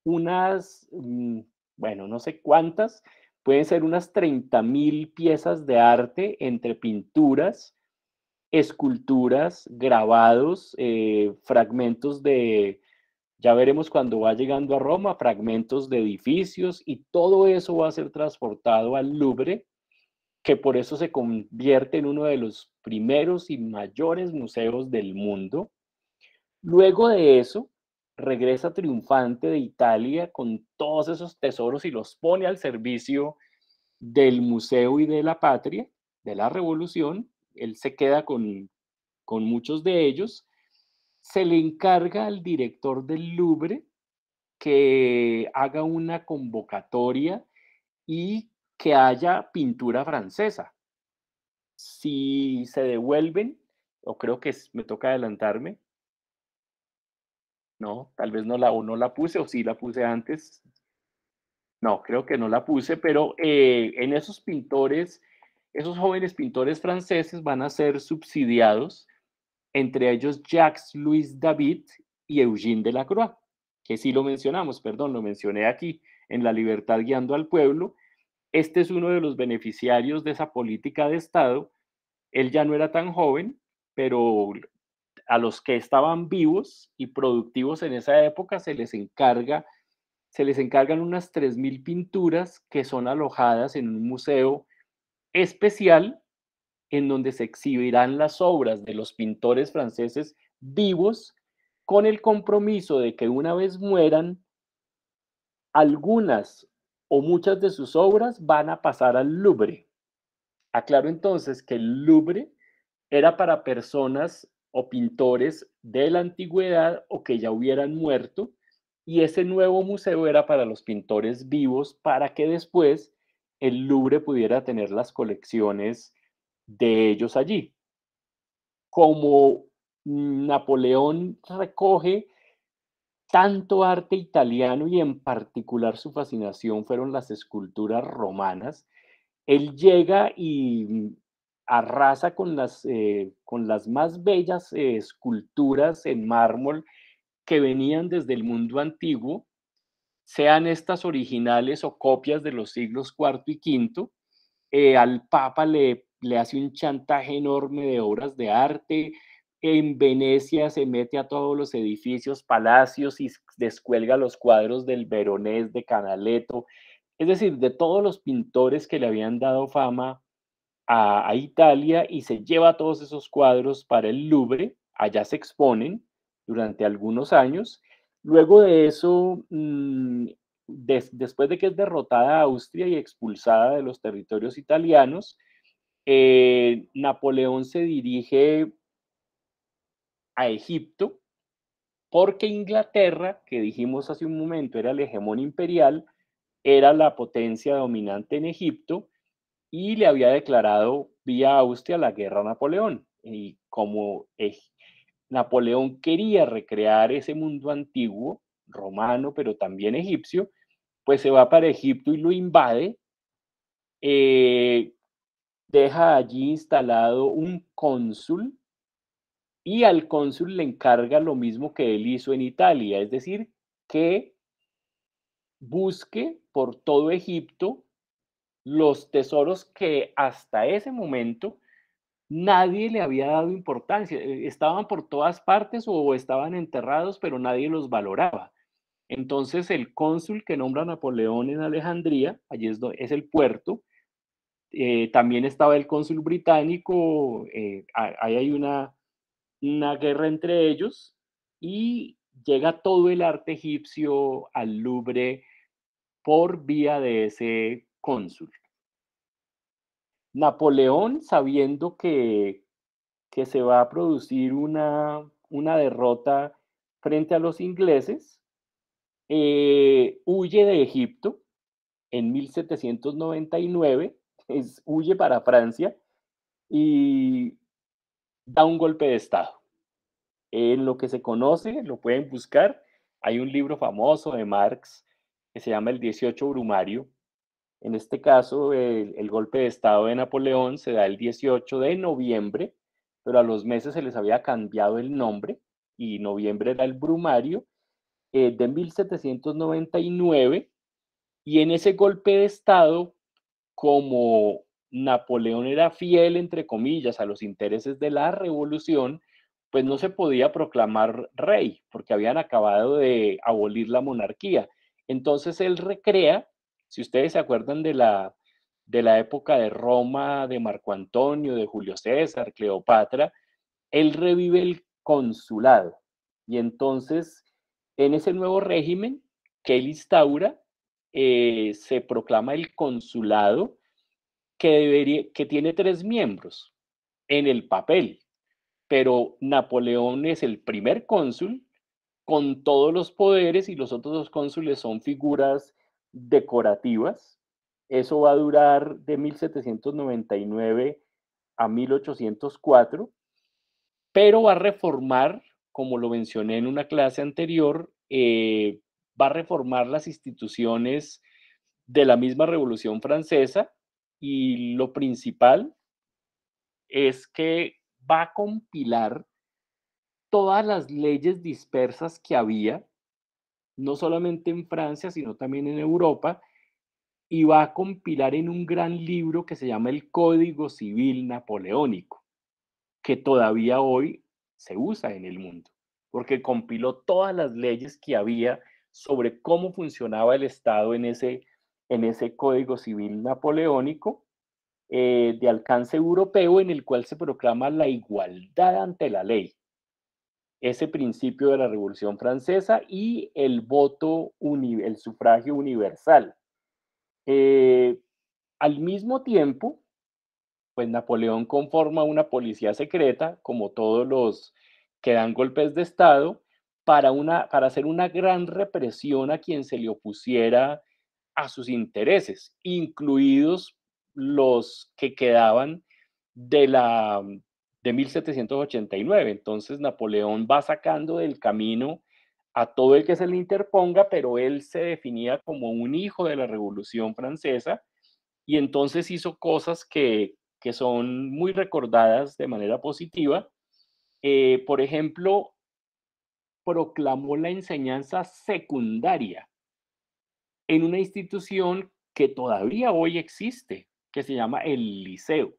unas, bueno, no sé cuántas, pueden ser unas 30.000 piezas de arte entre pinturas, esculturas, grabados, fragmentos de, ya veremos cuando va llegando a Roma, fragmentos de edificios y todo eso va a ser transportado al Louvre, que por eso se convierte en uno de los primeros y mayores museos del mundo. Luego de eso, regresa triunfante de Italia con todos esos tesoros y los pone al servicio del museo y de la patria, de la revolución. Él se queda con muchos de ellos. Se le encarga al director del Louvre que haga una convocatoria y que haya pintura francesa. Si se devuelven, o creo que me toca adelantarme, no, tal vez no la puse o sí la puse antes. No, creo que no la puse, pero en esos pintores, esos jóvenes pintores franceses van a ser subsidiados, entre ellos Jacques-Louis David y Eugène Delacroix, que sí lo mencionamos, perdón, lo mencioné aquí, en La Libertad guiando al pueblo. Este es uno de los beneficiarios de esa política de Estado. Él ya no era tan joven, pero a los que estaban vivos y productivos en esa época se les encargan unas 3.000 pinturas que son alojadas en un museo especial en donde se exhibirán las obras de los pintores franceses vivos con el compromiso de que una vez mueran, algunas o muchas de sus obras van a pasar al Louvre. Aclaro entonces que el Louvre era para personas o pintores de la antigüedad o que ya hubieran muerto, y ese nuevo museo era para los pintores vivos para que después el Louvre pudiera tener las colecciones de ellos allí. Como Napoleón recoge tanto arte italiano y en particular su fascinación fueron las esculturas romanas, él llega y arrasa con las más bellas esculturas en mármol que venían desde el mundo antiguo, sean estas originales o copias de los siglos cuarto y quinto. Al Papa le hace un chantaje enorme de obras de arte. En Venecia se mete a todos los edificios, palacios y descuelga los cuadros del Veronés, de Canaletto, es decir, de todos los pintores que le habían dado fama a Italia, y se lleva todos esos cuadros para el Louvre. Allá se exponen durante algunos años. Luego de eso, después de que es derrotada Austria y expulsada de los territorios italianos, Napoleón se dirige a Egipto porque Inglaterra, que dijimos hace un momento era el hegemón imperial, era la potencia dominante en Egipto y le había declarado vía Austria la guerra a Napoleón. Y como Napoleón quería recrear ese mundo antiguo, romano, pero también egipcio, pues se va para Egipto y lo invade. Eh, deja allí instalado un cónsul y al cónsul le encarga lo mismo que él hizo en Italia, es decir, que busque por todo Egipto los tesoros que hasta ese momento nadie le había dado importancia. Estaban por todas partes o estaban enterrados, pero nadie los valoraba. Entonces el cónsul que nombra Napoleón en Alejandría, allí es el puerto, también estaba el cónsul británico, ahí hay una guerra entre ellos y llega todo el arte egipcio al Louvre por vía de ese cónsul. Napoleón, sabiendo que se va a producir una derrota frente a los ingleses, huye de Egipto en 1799, huye para Francia y da un golpe de Estado. En lo que se conoce, lo pueden buscar, hay un libro famoso de Marx que se llama El 18 Brumario. En este caso, el golpe de Estado de Napoleón se da el 18 de noviembre, pero a los meses se les había cambiado el nombre y noviembre era el Brumario de 1799. Y en ese golpe de Estado, como Napoleón era fiel, entre comillas, a los intereses de la revolución, pues no se podía proclamar rey, porque habían acabado de abolir la monarquía. Entonces él recrea, si ustedes se acuerdan de la época de Roma, de Marco Antonio, de Julio César, Cleopatra, él revive el consulado. Y entonces, en ese nuevo régimen que él instaura, se proclama el consulado que tiene 3 miembros en el papel, pero Napoleón es el primer cónsul con todos los poderes y los otros 2 cónsules son figuras decorativas. Eso va a durar de 1799 a 1804, pero va a reformar, como lo mencioné en una clase anterior, va a reformar las instituciones de la misma Revolución Francesa y lo principal es que va a compilar todas las leyes dispersas que había, no solamente en Francia, sino también en Europa, y va a compilar en un gran libro que se llama el Código Civil Napoleónico, que todavía hoy se usa en el mundo, porque compiló todas las leyes que había sobre cómo funcionaba el Estado en ese Código Civil Napoleónico de alcance europeo en el cual se proclama la igualdad ante la ley, ese principio de la Revolución Francesa y el voto, el sufragio universal. Eh, al mismo tiempo, pues Napoleón conforma una policía secreta, como todos los que dan golpes de Estado, para hacer una gran represión a quien se le opusiera a sus intereses, incluidos los que quedaban de la de 1789. Entonces Napoleón va sacando del camino a todo el que se le interponga, pero él se definía como un hijo de la Revolución Francesa y entonces hizo cosas que son muy recordadas de manera positiva. Por ejemplo, proclamó la enseñanza secundaria en una institución que todavía hoy existe, que se llama el Liceo.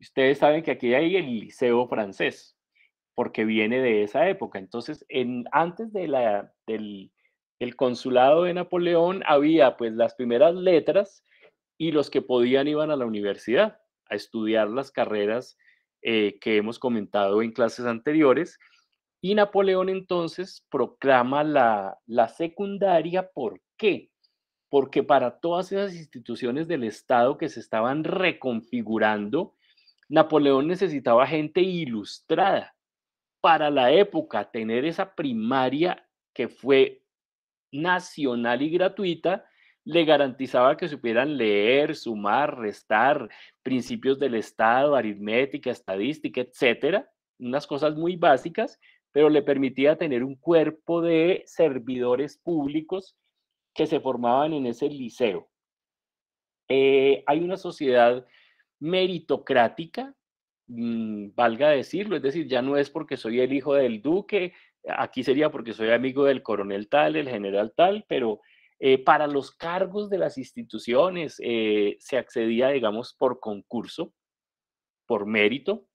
Ustedes saben que aquí hay el Liceo francés, porque viene de esa época. Entonces, antes del consulado de Napoleón había pues las primeras letras y los que podían iban a la universidad a estudiar las carreras que hemos comentado en clases anteriores. Y Napoleón entonces proclama la secundaria. ¿Por qué? Porque para todas esas instituciones del Estado que se estaban reconfigurando, Napoleón necesitaba gente ilustrada. Para la época, tener esa primaria que fue nacional y gratuita le garantizaba que supieran leer, sumar, restar, principios del Estado, aritmética, estadística, etcétera, unas cosas muy básicas, pero le permitía tener un cuerpo de servidores públicos que se formaban en ese liceo. Hay una sociedad meritocrática, valga decirlo, es decir, ya no es porque soy el hijo del duque, aquí sería porque soy amigo del coronel tal, el general tal, pero para los cargos de las instituciones se accedía, digamos, por concurso, por mérito,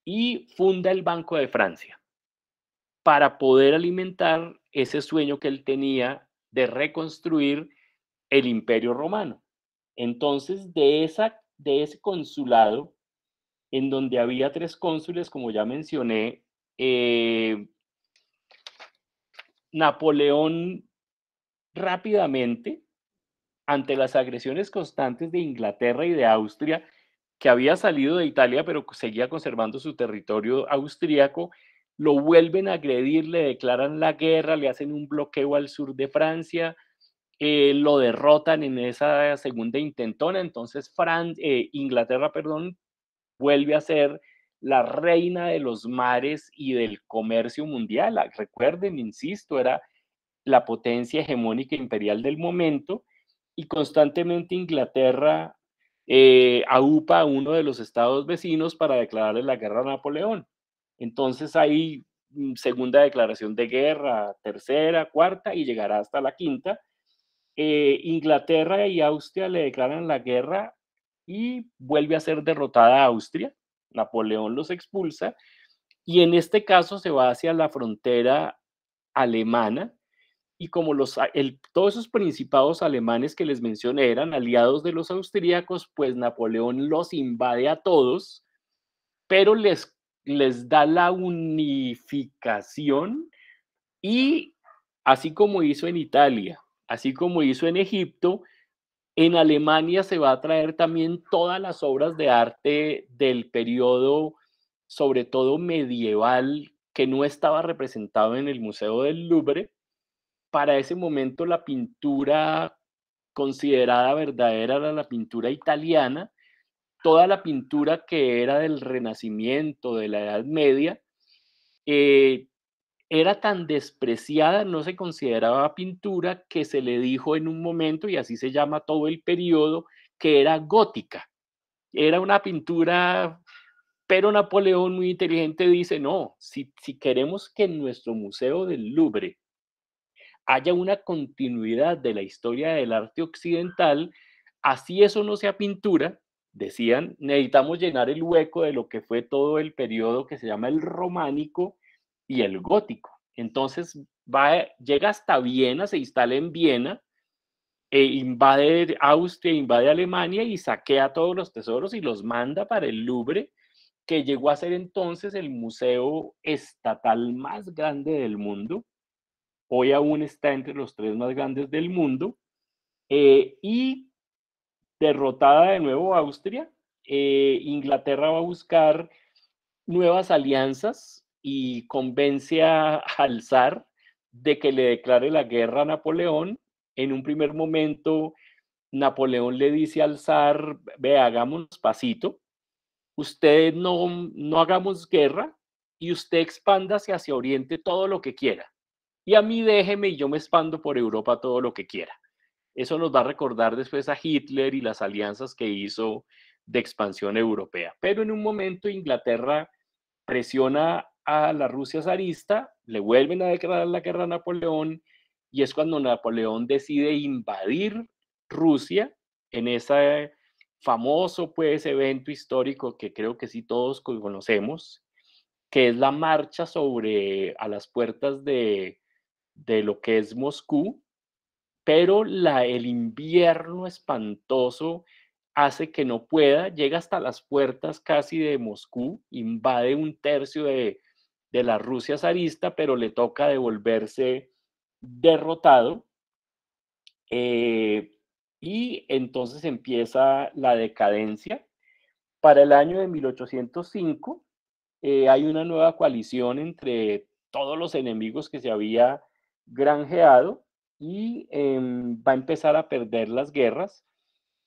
y funda el Banco de Francia para poder alimentar ese sueño que él tenía de reconstruir el Imperio Romano. Entonces, de ese consulado, en donde había 3 cónsules, como ya mencioné, Napoleón rápidamente, ante las agresiones constantes de Inglaterra y de Austria, que había salido de Italia, pero seguía conservando su territorio austríaco, lo vuelven a agredir, le declaran la guerra, le hacen un bloqueo al sur de Francia, lo derrotan en esa segunda intentona, entonces Inglaterra, perdón, vuelve a ser la reina de los mares y del comercio mundial. Recuerden, insisto, era la potencia hegemónica imperial del momento y constantemente Inglaterra aupa a uno de los estados vecinos para declararle la guerra a Napoleón. Entonces hay segunda declaración de guerra, tercera, cuarta y llegará hasta la quinta. Inglaterra y Austria le declaran la guerra y vuelve a ser derrotada Austria. Napoleón los expulsa y en este caso se va hacia la frontera alemana y como todos esos principados alemanes que les mencioné eran aliados de los austríacos, pues Napoleón los invade a todos, pero les da la unificación y así como hizo en Italia, así como hizo en Egipto, en Alemania se va a traer también todas las obras de arte del periodo, sobre todo medieval, que no estaba representado en el Museo del Louvre. Para ese momento la pintura considerada verdadera era la pintura italiana, toda la pintura que era del Renacimiento, de la Edad Media, eh, era tan despreciada, no se consideraba pintura, que se le dijo en un momento, y así se llama todo el periodo, que era gótica. Era una pintura, pero Napoleón muy inteligente dice, no, si queremos que en nuestro Museo del Louvre haya una continuidad de la historia del arte occidental, así eso no sea pintura, decían, necesitamos llenar el hueco de lo que fue todo el periodo que se llama el románico y el gótico. Entonces llega hasta Viena, se instala en Viena, invade Austria, invade Alemania y saquea todos los tesoros y los manda para el Louvre, que llegó a ser entonces el museo estatal más grande del mundo. Hoy aún está entre los 3 más grandes del mundo. Y derrotada de nuevo Austria, Inglaterra va a buscar nuevas alianzas y convence al zar de que le declare la guerra a Napoleón. En un primer momento, Napoleón le dice al zar, ve, hagamos pasito, usted no hagamos guerra y usted expándase hacia Oriente todo lo que quiera. Y a mí déjeme y yo me expando por Europa todo lo que quiera. Eso nos va a recordar después a Hitler y las alianzas que hizo de expansión europea. Pero en un momento Inglaterra presiona a la Rusia zarista, le vuelven a declarar la guerra a Napoleón y es cuando Napoleón decide invadir Rusia en ese famoso pues evento histórico que creo que sí todos conocemos, que es la marcha a las puertas de lo que es Moscú, pero el invierno espantoso hace que no pueda, llega hasta las puertas casi de Moscú, invade un tercio de la Rusia zarista, pero le toca devolverse derrotado. Y entonces empieza la decadencia. Para el año de 1805 hay una nueva coalición entre todos los enemigos que se había granjeado y va a empezar a perder las guerras.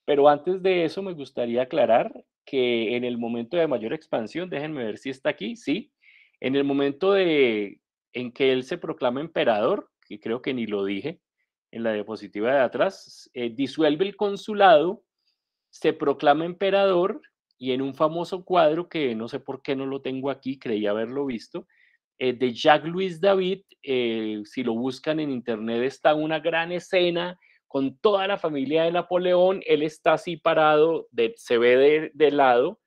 Pero antes de eso me gustaría aclarar que en el momento de mayor expansión, déjenme ver si está aquí, sí, en el momento en que él se proclama emperador, que creo que ni lo dije en la diapositiva de atrás, disuelve el consulado, se proclama emperador y en un famoso cuadro que no sé por qué no lo tengo aquí, creí haberlo visto, de Jacques-Louis David, si lo buscan en internet, está una gran escena con toda la familia de Napoleón, él está así parado, se ve de lado,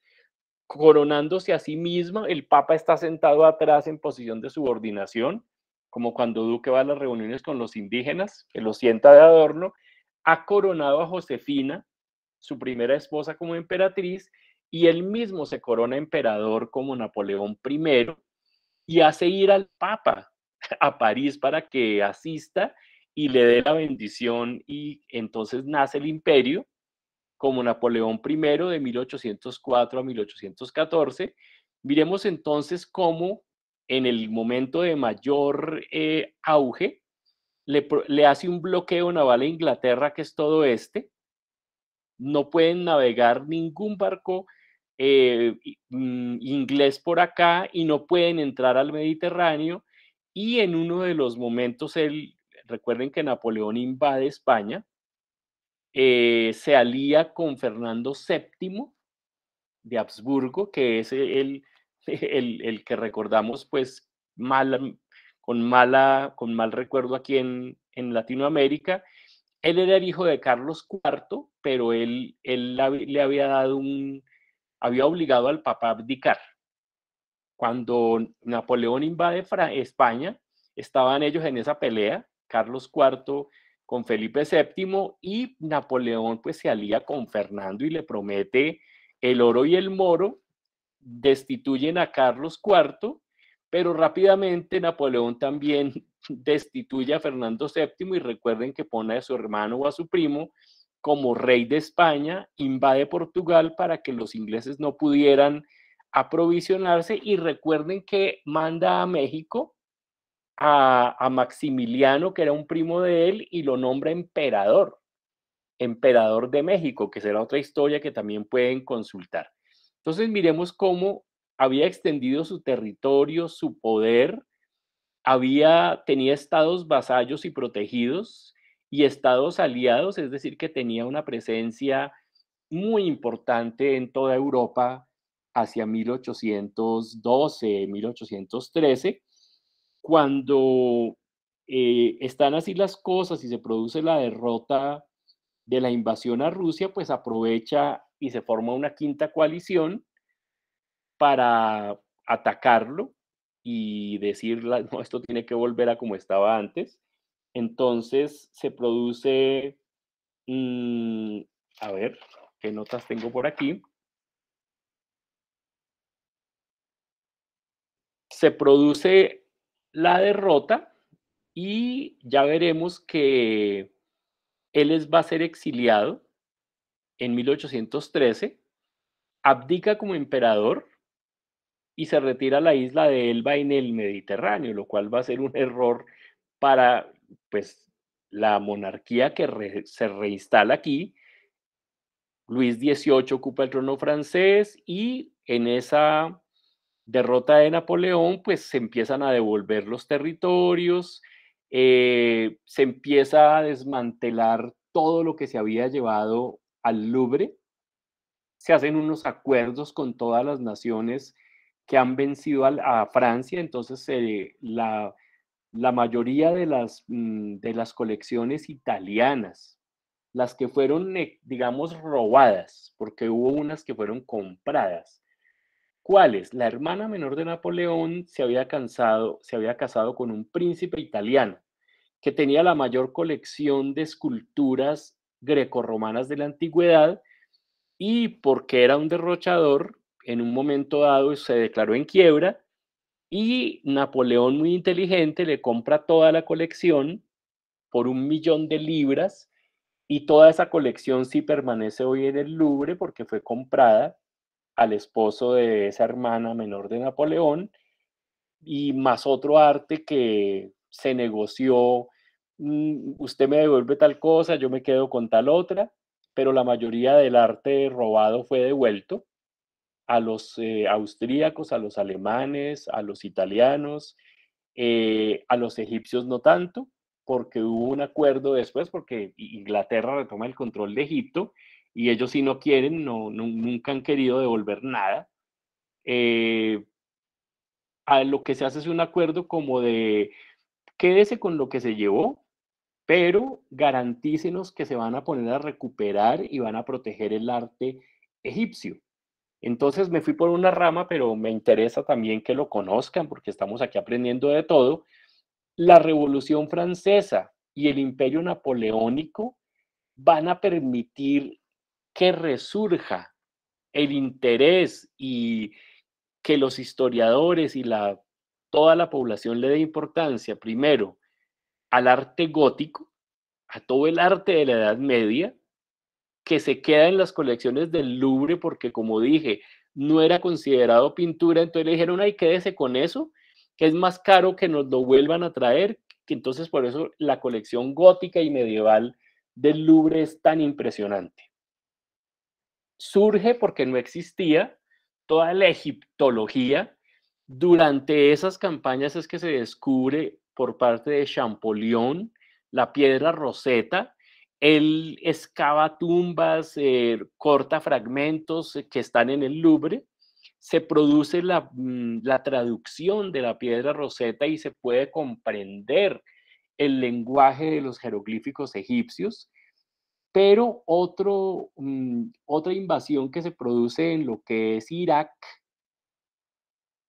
coronándose a sí mismo, el Papa está sentado atrás en posición de subordinación, como cuando Duque va a las reuniones con los indígenas, que lo sienta de adorno, ha coronado a Josefina, su primera esposa, como emperatriz, y él mismo se corona emperador como Napoleón I y hace ir al Papa a París para que asista y le dé la bendición, y entonces nace el imperio como Napoleón I de 1804 a 1814. Miremos entonces cómo en el momento de mayor auge le hace un bloqueo naval a Inglaterra, que es todo este. No pueden navegar ningún barco inglés por acá y no pueden entrar al Mediterráneo. Y en uno de los momentos, recuerden que Napoleón invade España, se alía con Fernando VII de Habsburgo, que es el que recordamos pues con mal recuerdo aquí en Latinoamérica. Él era el hijo de Carlos IV, pero él le había había obligado al Papa a abdicar. Cuando Napoleón invade España, estaban ellos en esa pelea, Carlos IV con Felipe VII, y Napoleón pues se alía con Fernando y le promete el oro y el moro, destituyen a Carlos IV, pero rápidamente Napoleón también destituye a Fernando VII y recuerden que pone a su hermano o a su primo como rey de España, invade Portugal para que los ingleses no pudieran aprovisionarse, y recuerden que manda a México a Maximiliano, que era un primo de él, y lo nombra emperador de México, que será otra historia que también pueden consultar. Entonces miremos cómo había extendido su territorio, su poder, tenía estados vasallos y protegidos y estados aliados, es decir, que tenía una presencia muy importante en toda Europa hacia 1812, 1813, cuando están así las cosas y se produce la derrota de la invasión a Rusia, pues aprovecha y se forma una quinta coalición para atacarlo y decir, no, esto tiene que volver a como estaba antes. Entonces se produce, mmm, a ver, ¿qué notas tengo por aquí? Se produce la derrota y ya veremos que él va a ser exiliado en 1813, abdica como emperador y se retira a la isla de Elba en el Mediterráneo, lo cual va a ser un error para pues, la monarquía que se reinstala aquí. Luis XVIII ocupa el trono francés y en esa derrota de Napoleón, pues se empiezan a devolver los territorios, se empieza a desmantelar todo lo que se había llevado al Louvre, se hacen unos acuerdos con todas las naciones que han vencido a Francia, entonces la mayoría de las colecciones italianas, las que fueron, digamos, robadas, porque hubo unas que fueron compradas. ¿Cuáles? La hermana menor de Napoleón se había casado con un príncipe italiano que tenía la mayor colección de esculturas grecorromanas de la antigüedad, y porque era un derrochador, en un momento dado se declaró en quiebra y Napoleón, muy inteligente, le compra toda la colección por 1.000.000 de libras, y toda esa colección sí permanece hoy en el Louvre porque fue comprada al esposo de esa hermana menor de Napoleón, y más otro arte que se negoció, usted me devuelve tal cosa, yo me quedo con tal otra, pero la mayoría del arte robado fue devuelto a los austríacos, a los alemanes, a los italianos, a los egipcios no tanto, porque hubo un acuerdo después, porque Inglaterra retoma el control de Egipto y ellos sí no quieren, nunca han querido devolver nada. A lo que se hace es un acuerdo como de quédese con lo que se llevó, pero garantícenos que se van a poner a recuperar y van a proteger el arte egipcio. Entonces me fui por una rama, pero me interesa también que lo conozcan porque estamos aquí aprendiendo de todo. La Revolución Francesa y el Imperio Napoleónico van a permitir que resurja el interés y que los historiadores y toda la población le dé importancia, primero, al arte gótico, a todo el arte de la Edad Media, que se queda en las colecciones del Louvre porque, como dije, no era considerado pintura, entonces le dijeron, ay, quédese con eso, que es más caro que nos lo vuelvan a traer, que entonces por eso la colección gótica y medieval del Louvre es tan impresionante. Surge porque no existía toda la egiptología. Durante esas campañas es que se descubre por parte de Champollion la piedra Rosetta. Él excava tumbas, corta fragmentos que están en el Louvre. Se produce la traducción de la piedra Rosetta y se puede comprender el lenguaje de los jeroglíficos egipcios. Pero otra invasión que se produce en lo que es Irak,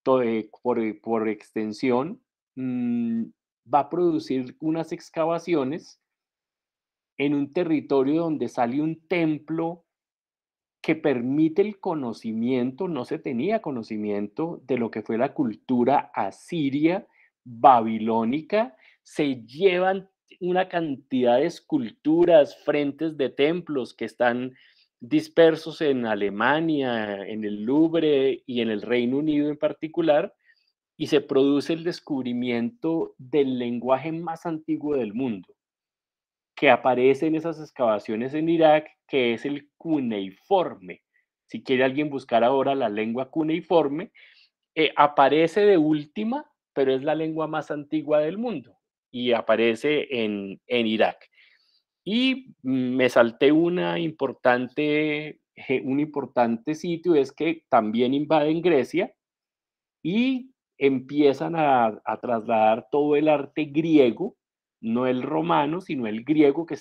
por extensión, va a producir unas excavaciones en un territorio donde sale un templo que permite el conocimiento, no se tenía conocimiento de lo que fue la cultura asiria, babilónica, se llevan una cantidad de esculturas, frentes de templos que están dispersos en Alemania, en el Louvre y en el Reino Unido en particular, y se produce el descubrimiento del lenguaje más antiguo del mundo, que aparece en esas excavaciones en Irak, que es el cuneiforme. Si quiere alguien buscar ahora la lengua cuneiforme, aparece de última, pero es la lengua más antigua del mundo y aparece en Irak. Y me salté un importante sitio, es que también invaden Grecia y empiezan a trasladar todo el arte griego, no el romano, sino el griego que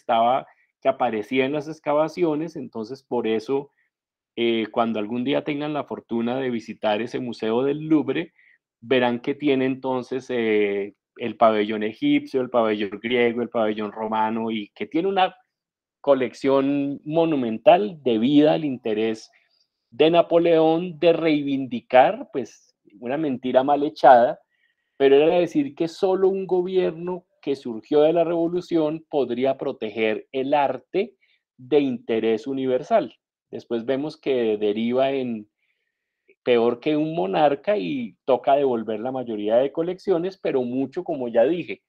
aparecía en las excavaciones. Entonces, por eso, cuando algún día tengan la fortuna de visitar ese museo del Louvre, verán que tiene entonces el pabellón egipcio, el pabellón griego, el pabellón romano, y que tiene una colección monumental debida al interés de Napoleón de reivindicar, pues, una mentira mal echada, pero era decir que solo un gobierno que surgió de la revolución podría proteger el arte de interés universal. Después vemos que deriva en peor que un monarca y toca devolver la mayoría de colecciones, pero mucho, como ya dije,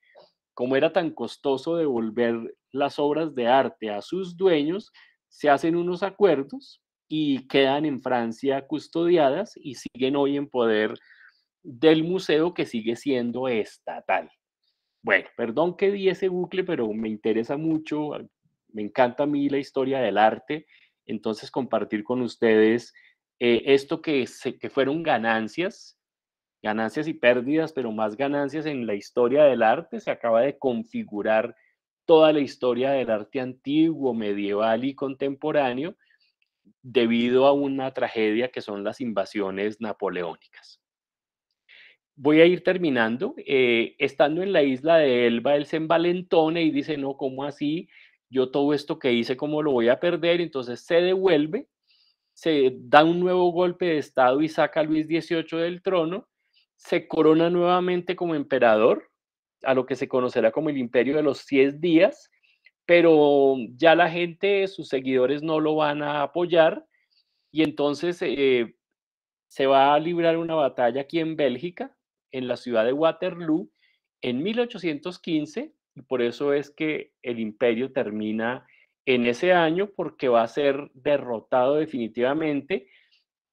como era tan costoso devolver las obras de arte a sus dueños, se hacen unos acuerdos y quedan en Francia custodiadas y siguen hoy en poder del museo, que sigue siendo estatal. Bueno, perdón que di ese bucle, pero me interesa mucho, me encanta a mí la historia del arte, entonces compartir con ustedes esto que fueron ganancias y pérdidas, pero más ganancias en la historia del arte. Se acaba de configurar toda la historia del arte antiguo, medieval y contemporáneo debido a una tragedia que son las invasiones napoleónicas. Voy a ir terminando. Estando en la isla de Elba, él se envalentona y dice, no, ¿cómo así? Yo todo esto que hice, ¿cómo lo voy a perder? Entonces se devuelve, se da un nuevo golpe de estado y saca a Luis XVIII del trono, se corona nuevamente como emperador, a lo que se conocerá como el Imperio de los 100 días, pero ya la gente, sus seguidores no lo van a apoyar y entonces se va a librar una batalla aquí en Bélgica, en la ciudad de Waterloo, en 1815, y por eso es que el imperio termina en ese año, porque va a ser derrotado definitivamente.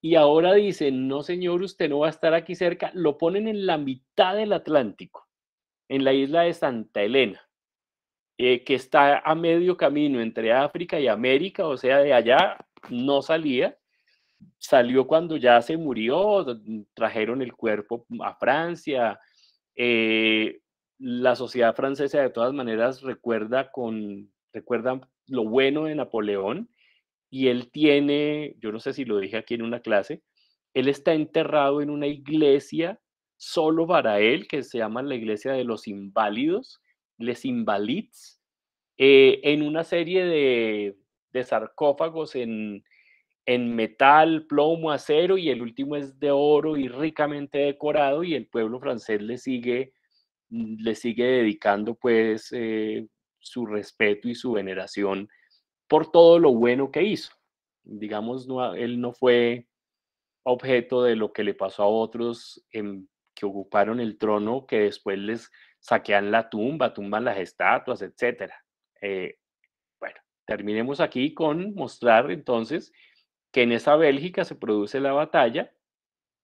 Y ahora dicen, no señor, usted no va a estar aquí cerca, lo ponen en la mitad del Atlántico, en la isla de Santa Elena. que está a medio camino entre África y América, o sea, de allá no salía. Salió cuando ya se murió, trajeron el cuerpo a Francia. eh, la sociedad francesa de todas maneras recuerda lo bueno de Napoleón, y él tiene, yo no sé si lo dije aquí en una clase, él está enterrado en una iglesia solo para él, que se llama la iglesia de los inválidos, Les Invalides, en una serie de sarcófagos en metal, plomo, acero, y el último es de oro y ricamente decorado, y el pueblo francés le sigue dedicando pues su respeto y su veneración por todo lo bueno que hizo. Digamos, no, él no fue objeto de lo que le pasó a otros que ocuparon el trono, que después les saquean la tumba, tumban las estatuas, etc. Bueno, terminemos aquí con mostrar entonces que en esa Bélgica se produce la batalla,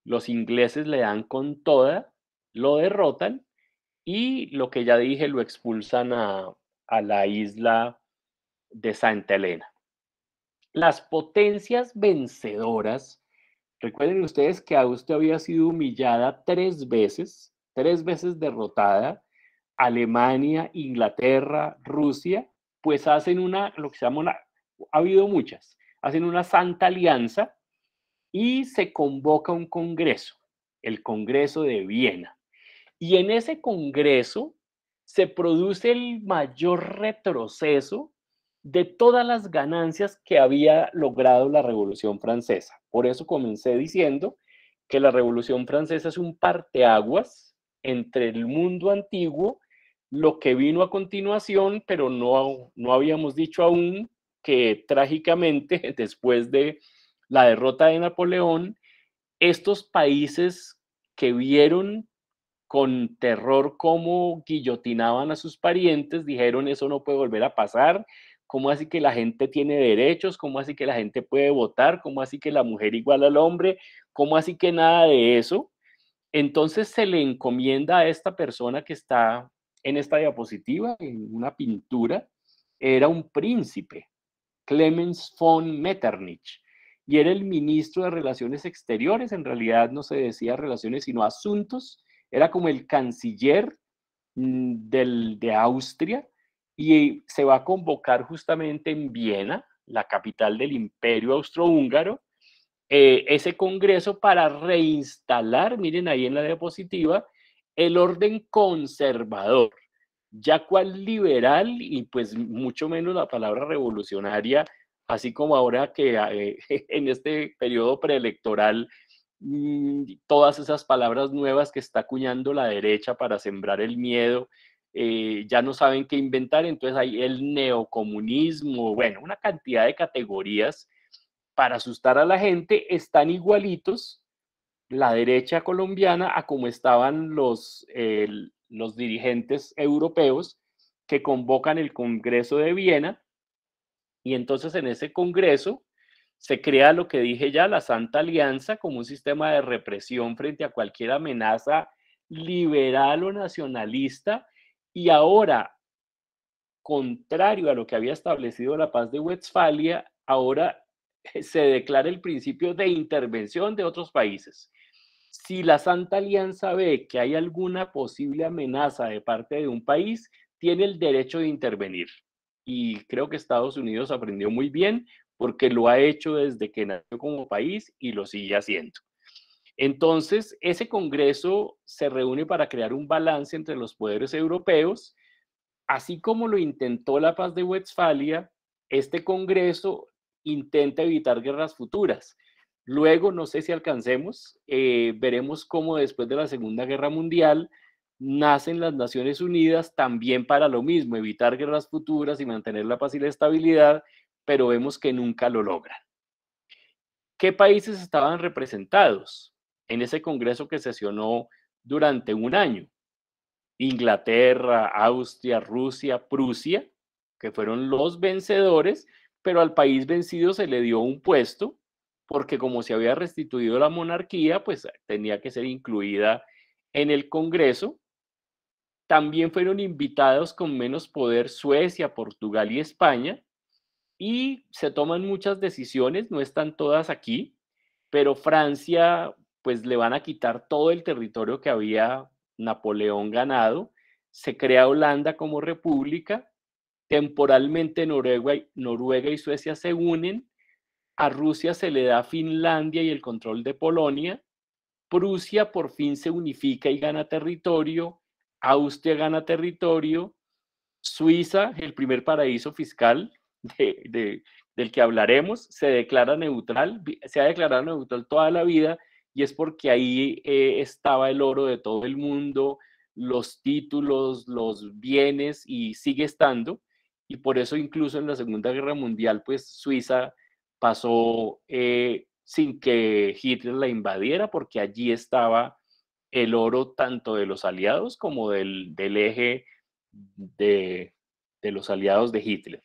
los ingleses le dan con toda, lo derrotan, y lo que ya dije, lo expulsan a la isla de Santa Elena. Las potencias vencedoras, recuerden ustedes que Austria había sido humillada 3 veces derrotada, Alemania, Inglaterra, Rusia, pues hacen lo que se llama ha habido muchas, hacen una santa alianza y se convoca un congreso, el Congreso de Viena. Y en ese congreso se produce el mayor retroceso de todas las ganancias que había logrado la Revolución Francesa. Por eso comencé diciendo que la Revolución Francesa es un parteaguas entre el mundo antiguo, lo que vino a continuación, pero no habíamos dicho aún que trágicamente, después de la derrota de Napoleón, estos países que vieron con terror cómo guillotinaban a sus parientes, dijeron: eso no puede volver a pasar. ¿Cómo así que la gente tiene derechos? ¿Cómo así que la gente puede votar? ¿Cómo así que la mujer igual al hombre? ¿Cómo así que nada de eso? Entonces se le encomienda a esta persona que está en esta diapositiva, en una pintura, era un príncipe, Clemens von Metternich, y era el ministro de Relaciones Exteriores. En realidad no se decía relaciones, sino asuntos. Era como el canciller de Austria, y se va a convocar justamente en Viena, la capital del Imperio Austrohúngaro, ese congreso para reinstalar, miren ahí en la diapositiva, el orden conservador, ya cual liberal y pues mucho menos la palabra revolucionaria, así como ahora que en este periodo preelectoral, todas esas palabras nuevas que está acuñando la derecha para sembrar el miedo, ya no saben qué inventar. Entonces hay el neocomunismo, bueno, una cantidad de categorías para asustar a la gente. Están igualitos la derecha colombiana a como estaban los dirigentes europeos que convocan el Congreso de Viena, y entonces en ese Congreso se crea lo que dije ya, la Santa Alianza, como un sistema de represión frente a cualquier amenaza liberal o nacionalista. Y ahora, contrario a lo que había establecido la Paz de Westfalia, ahora se declara el principio de intervención de otros países. Si la Santa Alianza ve que hay alguna posible amenaza de parte de un país, tiene el derecho de intervenir. Y creo que Estados Unidos aprendió muy bien, porque lo ha hecho desde que nació como país y lo sigue haciendo. Entonces, ese Congreso se reúne para crear un balance entre los poderes europeos. Así como lo intentó la Paz de Westfalia, este Congreso intenta evitar guerras futuras. Luego, no sé si alcancemos, veremos cómo después de la Segunda Guerra Mundial nacen las Naciones Unidas también para lo mismo, evitar guerras futuras y mantener la paz y la estabilidad, pero vemos que nunca lo logran. ¿Qué países estaban representados en ese Congreso que sesionó durante un año? Inglaterra, Austria, Rusia, Prusia, que fueron los vencedores, pero al país vencido se le dio un puesto, porque como se había restituido la monarquía, pues tenía que ser incluida en el Congreso. También fueron invitados con menos poder Suecia, Portugal y España, y se toman muchas decisiones, no están todas aquí, pero Francia, pues le van a quitar todo el territorio que había Napoleón ganado, se crea Holanda como república, temporalmente Noruega y Suecia se unen, a Rusia se le da Finlandia y el control de Polonia, Prusia por fin se unifica y gana territorio, Austria gana territorio, Suiza, el primer paraíso fiscal del que hablaremos, se declara neutral, se ha declarado neutral toda la vida y es porque ahí estaba el oro de todo el mundo, los títulos, los bienes y sigue estando. Y por eso incluso en la Segunda Guerra Mundial, pues Suiza pasó sin que Hitler la invadiera, porque allí estaba el oro tanto de los aliados como del eje de, de los aliados de Hitler.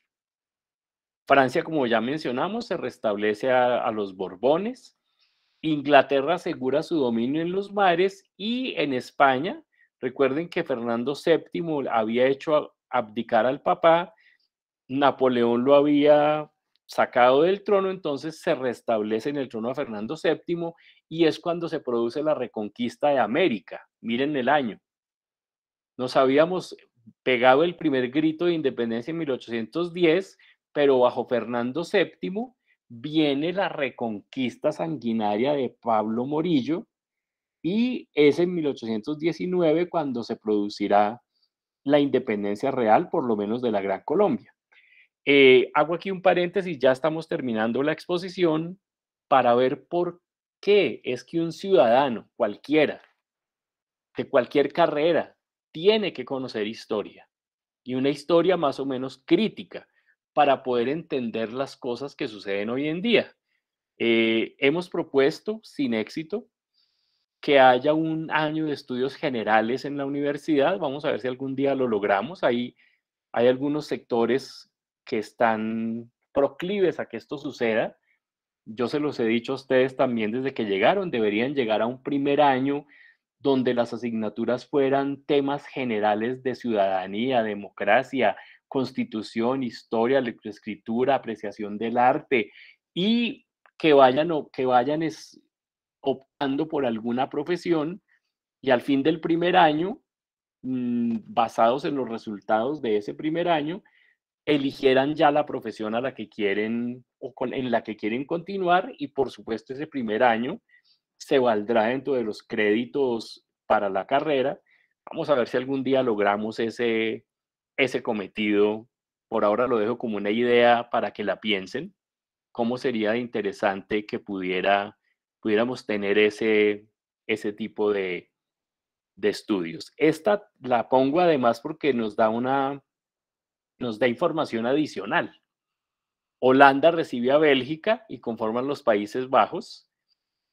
Francia, como ya mencionamos, se restablece a los Borbones. Inglaterra asegura su dominio en los mares y en España, recuerden que Fernando VII había hecho abdicar al papá, Napoleón lo había sacado del trono, entonces se restablece en el trono a Fernando VII y es cuando se produce la reconquista de América. Miren el año. Nos habíamos pegado el primer grito de independencia en 1810, pero bajo Fernando VII viene la reconquista sanguinaria de Pablo Morillo y es en 1819 cuando se producirá la independencia real, por lo menos de la Gran Colombia. Hago aquí un paréntesis, ya estamos terminando la exposición para ver por qué es que un ciudadano cualquiera, de cualquier carrera, tiene que conocer historia y una historia más o menos crítica para poder entender las cosas que suceden hoy en día. Hemos propuesto, sin éxito, que haya un año de estudios generales en la universidad. Vamos a ver si algún día lo logramos. Hay algunos sectores que están proclives a que esto suceda. Yo se los he dicho a ustedes también desde que llegaron, deberían llegar a un primer año donde las asignaturas fueran temas generales de ciudadanía, democracia, constitución, historia, lectoescritura, apreciación del arte y que vayan optando por alguna profesión y al fin del primer año, basados en los resultados de ese primer año, eligieran ya la profesión a la que quieren en la que quieren continuar y por supuesto ese primer año se valdrá dentro de los créditos para la carrera. Vamos a ver si algún día logramos ese cometido. Por ahora lo dejo como una idea para que la piensen. ¿Cómo sería interesante que pudiéramos tener ese tipo de estudios? Esta la pongo además porque nos da información adicional. Holanda recibe a Bélgica y conforman los Países Bajos.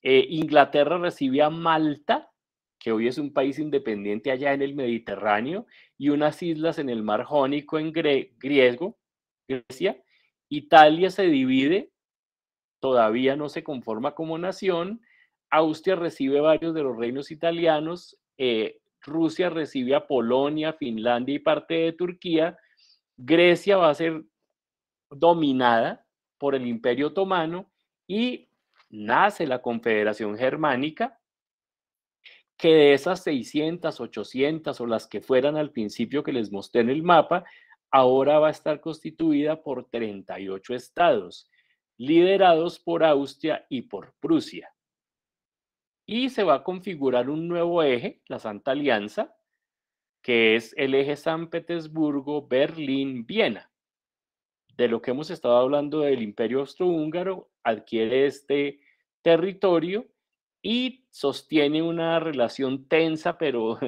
Inglaterra recibe a Malta, que hoy es un país independiente allá en el Mediterráneo, y unas islas en el Mar Jónico en Grecia. Italia se divide, todavía no se conforma como nación. Austria recibe varios de los reinos italianos. Rusia recibe a Polonia, Finlandia y parte de Turquía. Grecia va a ser dominada por el Imperio Otomano y nace la Confederación Germánica, que de esas 600, 800 o las que fueran al principio que les mostré en el mapa, ahora va a estar constituida por 38 estados, liderados por Austria y por Prusia. Y se va a configurar un nuevo eje, la Santa Alianza, que es el eje San Petersburgo, Berlín, Viena. De lo que hemos estado hablando del Imperio Austrohúngaro, adquiere este territorio y sostiene una relación tensa, pero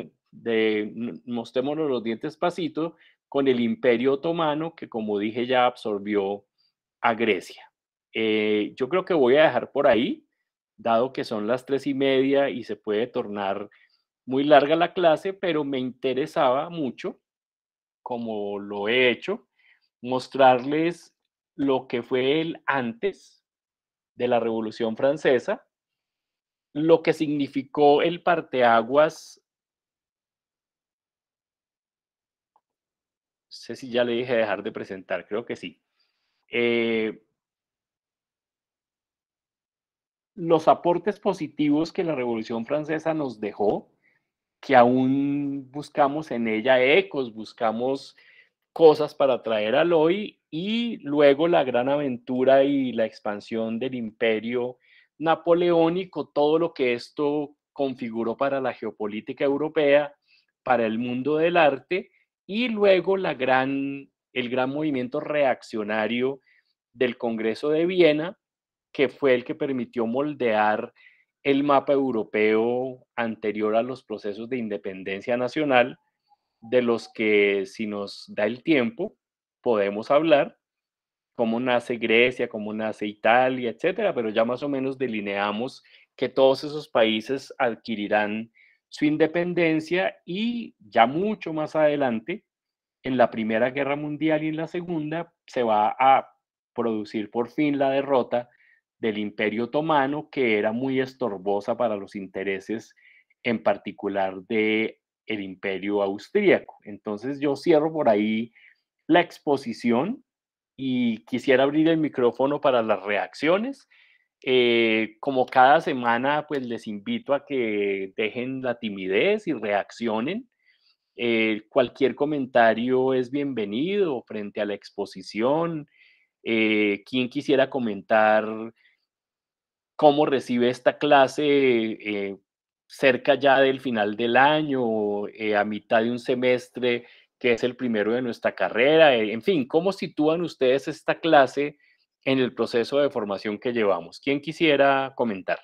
mostrémonos los dientes pasito, con el Imperio Otomano, que como dije ya absorbió a Grecia. Yo creo que voy a dejar por ahí, dado que son las 3:30 y se puede tornar muy larga la clase, pero me interesaba mucho, como lo he hecho, mostrarles lo que fue el antes de la Revolución Francesa, lo que significó el parteaguas sé si ya le dije dejar de presentar, creo que sí. Los aportes positivos que la Revolución Francesa nos dejó, que aún buscamos en ella ecos, buscamos cosas para traer al hoy, y luego la gran aventura y la expansión del imperio napoleónico, todo lo que esto configuró para la geopolítica europea, para el mundo del arte, y luego el gran movimiento reaccionario del Congreso de Viena, que fue el que permitió moldear el mapa europeo anterior a los procesos de independencia nacional, de los que, si nos da el tiempo, podemos hablar, cómo nace Grecia, cómo nace Italia, etcétera, pero ya más o menos delineamos que todos esos países adquirirán su independencia, y ya mucho más adelante, en la Primera Guerra Mundial y en la Segunda, se va a producir por fin la derrota del Imperio Otomano, que era muy estorbosa para los intereses, en particular de el Imperio Austríaco. Entonces yo cierro por ahí la exposición y quisiera abrir el micrófono para las reacciones. Como cada semana, pues les invito a que dejen la timidez y reaccionen. Cualquier comentario es bienvenido frente a la exposición. ¿Quién quisiera comentar cómo recibe esta clase cerca ya del final del año, a mitad de un semestre que es el primero de nuestra carrera? En fin, ¿cómo sitúan ustedes esta clase en el proceso de formación que llevamos? ¿Quién quisiera comentar?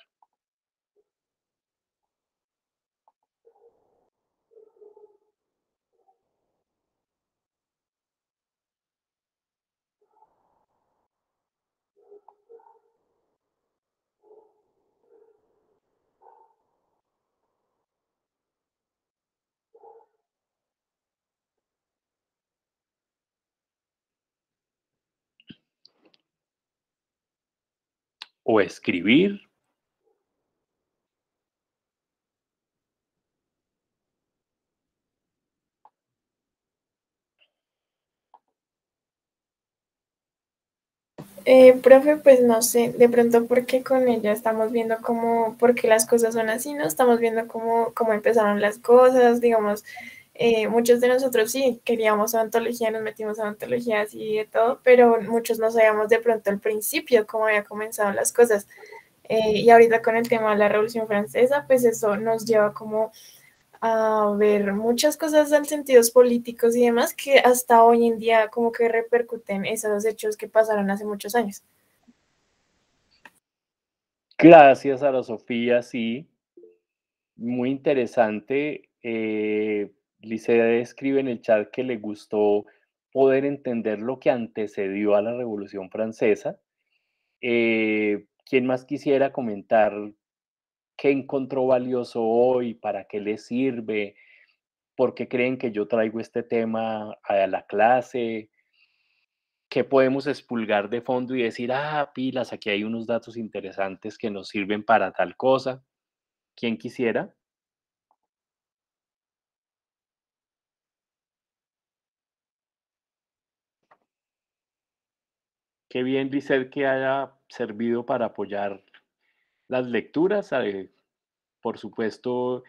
¿O escribir? Profe, pues no sé, de pronto porque con ella estamos viendo cómo, por qué las cosas son así, ¿no? Estamos viendo cómo empezaron las cosas, digamos, muchos de nosotros sí queríamos odontología, nos metimos a odontología así de todo, pero muchos no sabíamos de pronto al principio cómo había comenzado las cosas. Y ahorita con el tema de la Revolución Francesa, pues eso nos lleva como a ver muchas cosas en sentidos políticos y demás que hasta hoy en día como que repercuten esos hechos que pasaron hace muchos años. Gracias a la Sofía, sí, muy interesante. Lice escribe en el chat que le gustó poder entender lo que antecedió a la Revolución Francesa. ¿Quién más quisiera comentar qué encontró valioso hoy, para qué le sirve, por qué creen que yo traigo este tema a la clase? ¿Qué podemos expulgar de fondo y decir, ah, pilas, aquí hay unos datos interesantes que nos sirven para tal cosa? ¿Quién quisiera? Qué bien, Lizeth, que haya servido para apoyar las lecturas. Por supuesto,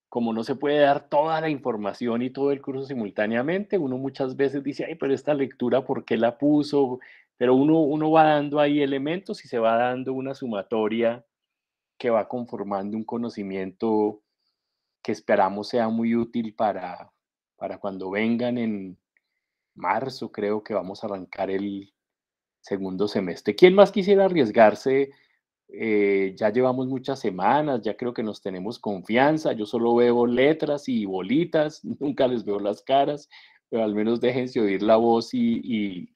como no se puede dar toda la información y todo el curso simultáneamente, uno muchas veces dice, ay, pero esta lectura, ¿por qué la puso? Pero uno va dando ahí elementos y se va dando una sumatoria que va conformando un conocimiento que esperamos sea muy útil para cuando vengan en marzo, creo que vamos a arrancar el segundo semestre. ¿Quién más quisiera arriesgarse? Ya llevamos muchas semanas, ya creo que nos tenemos confianza. Yo solo veo letras y bolitas, nunca les veo las caras, pero al menos déjense oír la voz y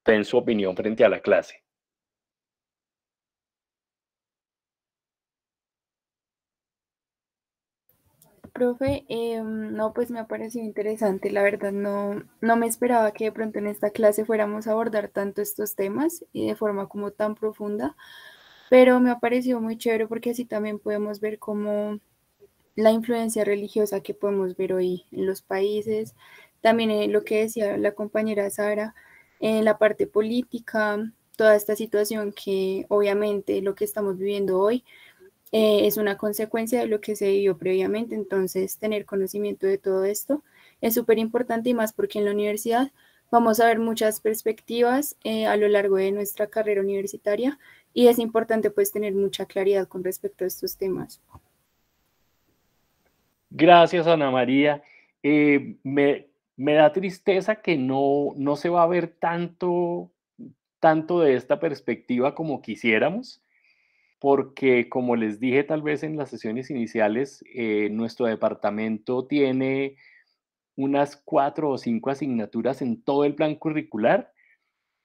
den su opinión frente a la clase. Profe, no, pues me ha parecido interesante, la verdad no me esperaba que de pronto en esta clase fuéramos a abordar tanto estos temas y de forma como tan profunda, pero me ha parecido muy chévere porque así también podemos ver cómo la influencia religiosa que podemos ver hoy en los países, También lo que decía la compañera Sara, en la parte política, toda esta situación que obviamente lo que estamos viviendo hoy es una consecuencia de lo que se vivió previamente, entonces tener conocimiento de todo esto es súper importante y más porque en la universidad vamos a ver muchas perspectivas a lo largo de nuestra carrera universitaria y es importante pues tener mucha claridad con respecto a estos temas. Gracias, Ana María. Me da tristeza que no se va a ver tanto de esta perspectiva como quisiéramos, porque como les dije tal vez en las sesiones iniciales, nuestro departamento tiene unas 4 o 5 asignaturas en todo el plan curricular,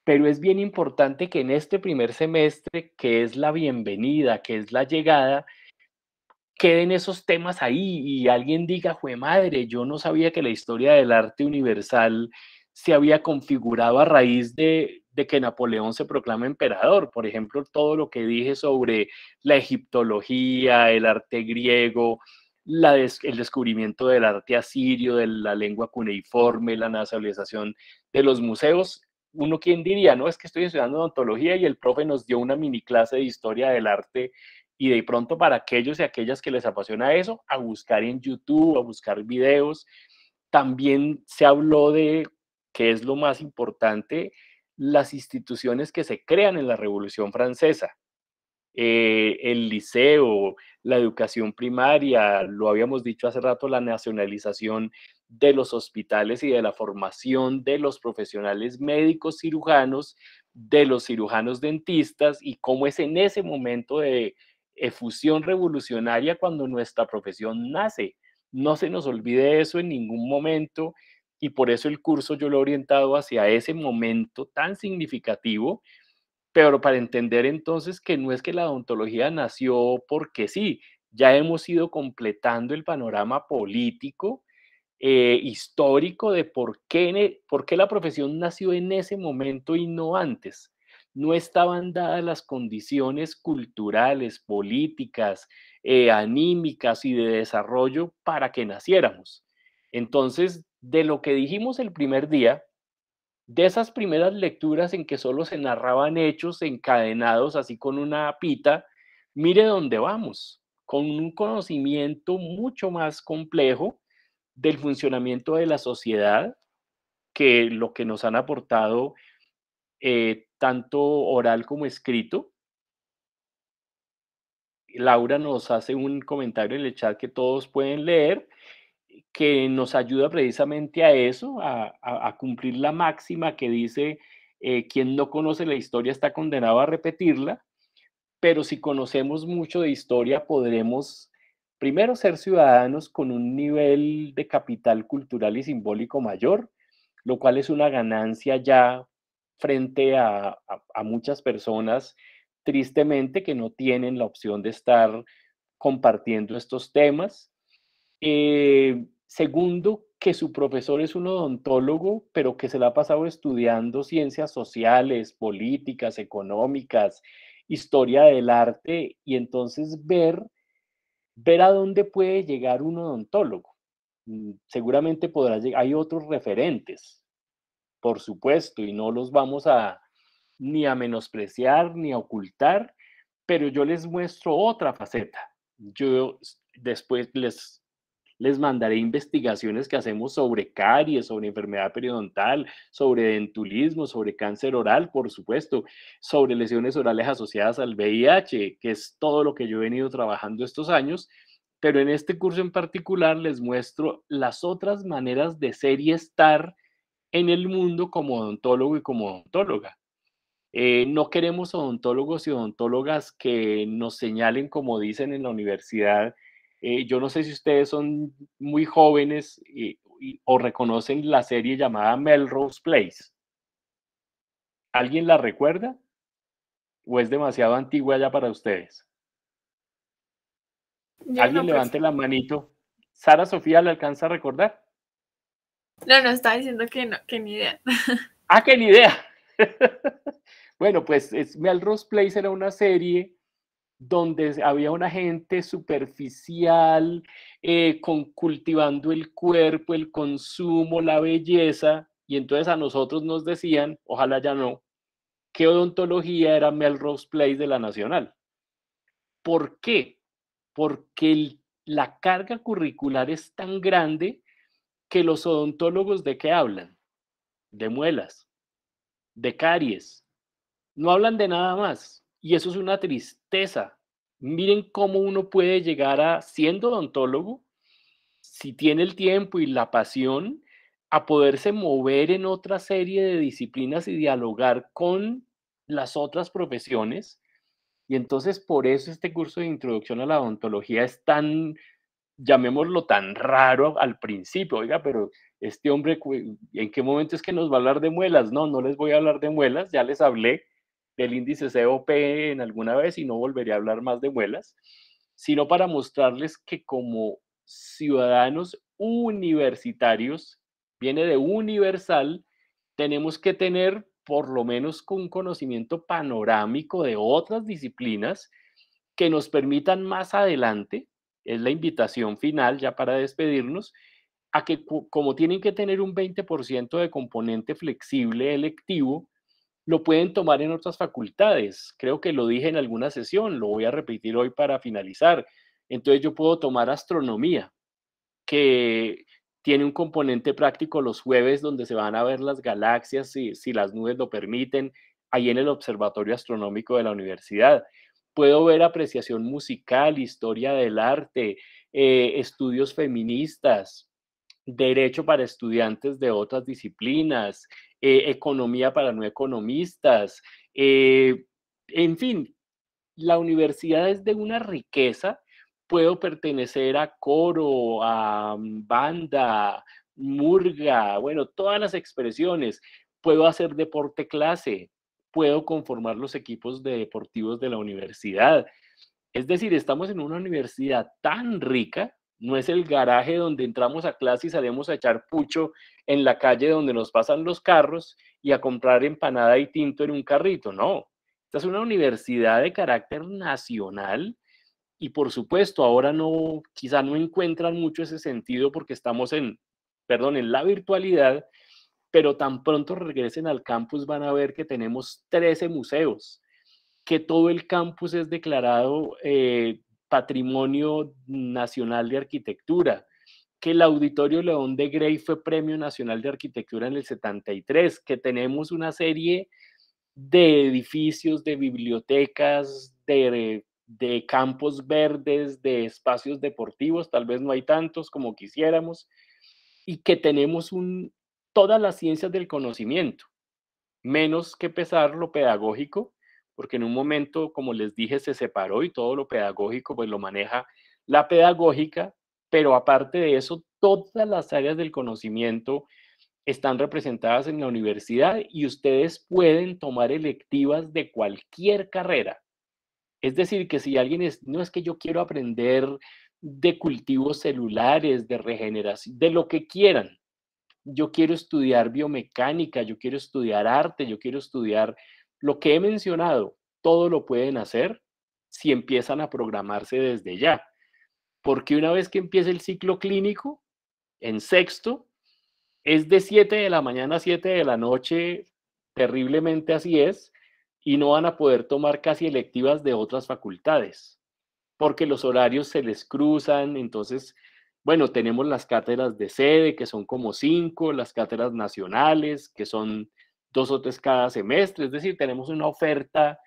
pero es bien importante que en este primer semestre, que es la bienvenida, que es la llegada, queden esos temas ahí y alguien diga, jue madre, yo no sabía que la historia del arte universal se había configurado a raíz de que Napoleón se proclama emperador. Por ejemplo, todo lo que dije sobre la egiptología, el arte griego, el descubrimiento del arte asirio, de la lengua cuneiforme, la nacionalización de los museos. Uno, ¿quién diría? No, es que estoy estudiando odontología y el profe nos dio una mini clase de historia del arte y de pronto para aquellos y aquellas que les apasiona eso, a buscar en YouTube, a buscar videos. También se habló de, que es lo más importante, las instituciones que se crean en la Revolución Francesa. El liceo, la educación primaria, lo habíamos dicho hace rato, la nacionalización de los hospitales y de la formación de los profesionales médicos cirujanos, de los cirujanos dentistas y cómo es en ese momento de efusión revolucionaria cuando nuestra profesión nace. No se nos olvide eso en ningún momento y por eso el curso yo lo he orientado hacia ese momento tan significativo, pero para entender entonces que no es que la odontología nació porque sí, ya hemos ido completando el panorama político, histórico de por qué la profesión nació en ese momento y no antes. No estaban dadas las condiciones culturales, políticas, anímicas y de desarrollo para que naciéramos. Entonces, de lo que dijimos el primer día, de esas primeras lecturas en que solo se narraban hechos encadenados así con una pita, mire dónde vamos, con un conocimiento mucho más complejo del funcionamiento de la sociedad que lo que nos han aportado tanto oral como escrito. Laura nos hace un comentario en el chat que todos pueden leer, que nos ayuda precisamente a eso, a cumplir la máxima que dice, quien no conoce la historia está condenado a repetirla, pero si conocemos mucho de historia podremos primero ser ciudadanos con un nivel de capital cultural y simbólico mayor, lo cual es una ganancia ya frente a muchas personas, tristemente, que no tienen la opción de estar compartiendo estos temas. Segundo, que su profesor es un odontólogo, pero que se la ha pasado estudiando ciencias sociales, políticas, económicas, historia del arte, y entonces ver a dónde puede llegar un odontólogo. Seguramente podrá llegar, hay otros referentes, por supuesto, y no los vamos ni a menospreciar ni a ocultar, pero yo les muestro otra faceta. Yo después les mandaré investigaciones que hacemos sobre caries, sobre enfermedad periodontal, sobre dentulismo, sobre cáncer oral, por supuesto, sobre lesiones orales asociadas al VIH, que es todo lo que yo he venido trabajando estos años, pero en este curso en particular les muestro las otras maneras de ser y estar en el mundo como odontólogo y como odontóloga. No queremos odontólogos y odontólogas que nos señalen como dicen en la universidad. Yo no sé si ustedes son muy jóvenes o reconocen la serie llamada Melrose Place. ¿Alguien la recuerda? ¿O es demasiado antigua ya para ustedes? Yo Alguien no, levante la manito. ¿Sara Sofía le alcanza a recordar? no, estaba diciendo que no, que ni idea. ¡Ah, qué ni idea! Bueno, pues Melrose Place era una serie donde había una gente superficial, cultivando el cuerpo, el consumo, la belleza, y entonces a nosotros nos decían, ojalá ya no, que odontología era Melrose Place de la Nacional. ¿Por qué? Porque la carga curricular es tan grande que los odontólogos ¿de qué hablan? De muelas, de caries, no hablan de nada más. Y eso es una tristeza. Miren cómo uno puede llegar a, siendo odontólogo, si tiene el tiempo y la pasión, a poderse mover en otra serie de disciplinas y dialogar con las otras profesiones. Y entonces por eso este curso de introducción a la odontología es tan, llamémoslo, tan raro al principio. Oiga, pero este hombre, ¿en qué momento es que nos va a hablar de muelas? No, no les voy a hablar de muelas, ya les hablé del índice COP en alguna vez y no volveré a hablar más de muelas, sino para mostrarles que como ciudadanos universitarios, viene de universal, tenemos que tener por lo menos un conocimiento panorámico de otras disciplinas que nos permitan más adelante, es la invitación final ya para despedirnos, a que como tienen que tener un 20% de componente flexible electivo, lo pueden tomar en otras facultades. Creo que lo dije en alguna sesión, lo voy a repetir hoy para finalizar. Entonces yo puedo tomar astronomía, que tiene un componente práctico los jueves donde se van a ver las galaxias, si las nubes lo permiten, ahí en el Observatorio Astronómico de la universidad. Puedo ver apreciación musical, historia del arte, estudios feministas, derecho para estudiantes de otras disciplinas, economía para no economistas, en fin, la universidad es de una riqueza. Puedo pertenecer a coro, a banda, murga, bueno, todas las expresiones. Puedo hacer deporte clase, puedo conformar los equipos deportivos de la universidad. Es decir, estamos en una universidad tan rica, no es el garaje donde entramos a clase y salimos a echar pucho en la calle donde nos pasan los carros y a comprar empanada y tinto en un carrito, no. Esta es una universidad de carácter nacional y por supuesto ahora no, quizá no encuentran mucho ese sentido porque estamos en la virtualidad, pero tan pronto regresen al campus van a ver que tenemos 13 museos, que todo el campus es declarado Patrimonio Nacional de Arquitectura, que el Auditorio León de Grey fue Premio Nacional de Arquitectura en el 73, que tenemos una serie de edificios, de bibliotecas, de campos verdes, de espacios deportivos, tal vez no hay tantos como quisiéramos, y que tenemos todas las ciencias del conocimiento, menos que pesar lo pedagógico, porque en un momento, como les dije, se separó y todo lo pedagógico pues lo maneja la pedagógica, pero aparte de eso, todas las áreas del conocimiento están representadas en la universidad y ustedes pueden tomar electivas de cualquier carrera. Es decir, que si alguien no es que yo quiero aprender de cultivos celulares, de regeneración, de lo que quieran. Yo quiero estudiar biomecánica, yo quiero estudiar arte, yo quiero estudiar lo que he mencionado. Todo lo pueden hacer si empiezan a programarse desde ya. Porque una vez que empiece el ciclo clínico, en sexto, es de 7 de la mañana a 7 de la noche, terriblemente así es, y no van a poder tomar casi electivas de otras facultades, porque los horarios se les cruzan. Entonces, bueno, tenemos las cátedras de sede, que son como 5, las cátedras nacionales, que son 2 o 3 cada semestre, es decir, tenemos una oferta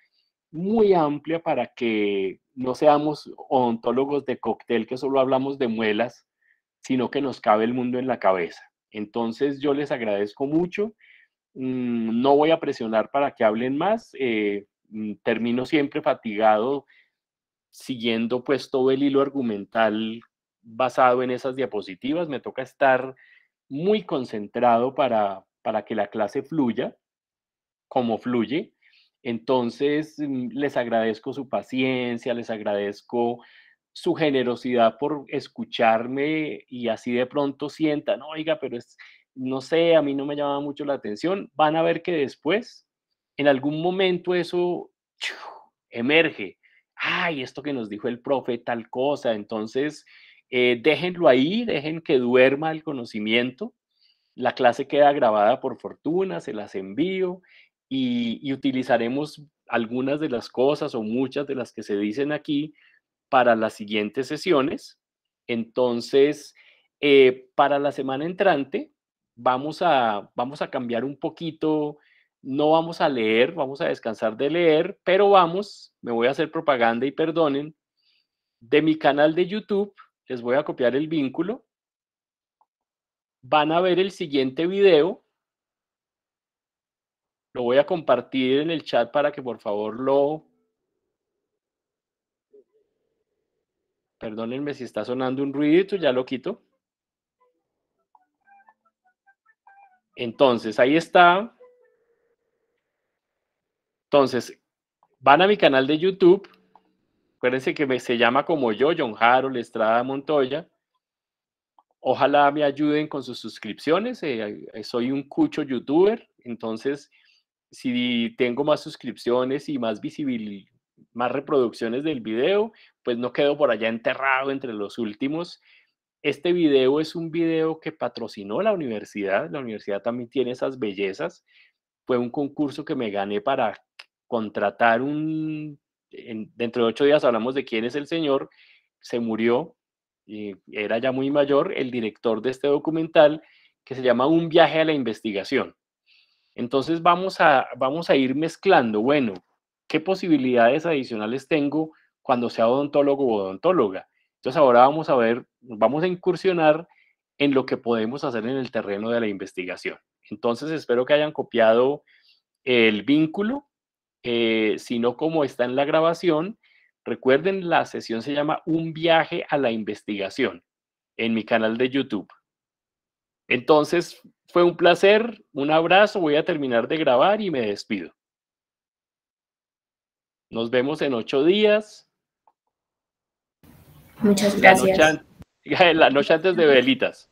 muy amplia para que no seamos odontólogos de cóctel que solo hablamos de muelas, sino que nos cabe el mundo en la cabeza. Entonces yo les agradezco mucho. No voy a presionar para que hablen más. Termino siempre fatigado siguiendo pues todo el hilo argumental basado en esas diapositivas. Me toca estar muy concentrado para que la clase fluya como fluye. Entonces, les agradezco su paciencia, les agradezco su generosidad por escucharme y así de pronto sientan, oiga, pero no sé, a mí no me llama mucho la atención. Van a ver que después, en algún momento eso emerge. ay, esto que nos dijo el profe, tal cosa. Entonces, déjenlo ahí, dejen que duerma el conocimiento. La clase queda grabada por fortuna, se las envío y utilizaremos algunas de las cosas o muchas de las que se dicen aquí para las siguientes sesiones. Entonces, para la semana entrante vamos a cambiar un poquito, no vamos a leer, vamos a descansar de leer, pero me voy a hacer propaganda y perdonen, de mi canal de YouTube, les voy a copiar el vínculo, van a ver el siguiente video, lo voy a compartir en el chat para que por favor perdónenme si está sonando un ruidito, ya lo quito. Entonces, ahí está. Entonces, van a mi canal de YouTube. Acuérdense que se llama como yo, John Harold Estrada Montoya. Ojalá me ayuden con sus suscripciones. Soy un cucho youtuber. Entonces, si tengo más suscripciones y más más reproducciones del video, pues no quedo por allá enterrado entre los últimos. Este video es un video que patrocinó la universidad. La universidad también tiene esas bellezas. Fue un concurso que me gané para contratar dentro de 8 días hablamos de quién es el señor, se murió, y era ya muy mayor, el director de este documental, que se llama Un viaje a la investigación. Entonces vamos a ir mezclando, bueno, ¿qué posibilidades adicionales tengo cuando sea odontólogo o odontóloga? Entonces ahora vamos a ver, vamos a incursionar en lo que podemos hacer en el terreno de la investigación. Entonces espero que hayan copiado el vínculo, si no como está en la grabación. Recuerden, la sesión se llama Un viaje a la investigación en mi canal de YouTube. Entonces, fue un placer, un abrazo, voy a terminar de grabar y me despido. Nos vemos en 8 días. Muchas gracias. La noche antes de velitas.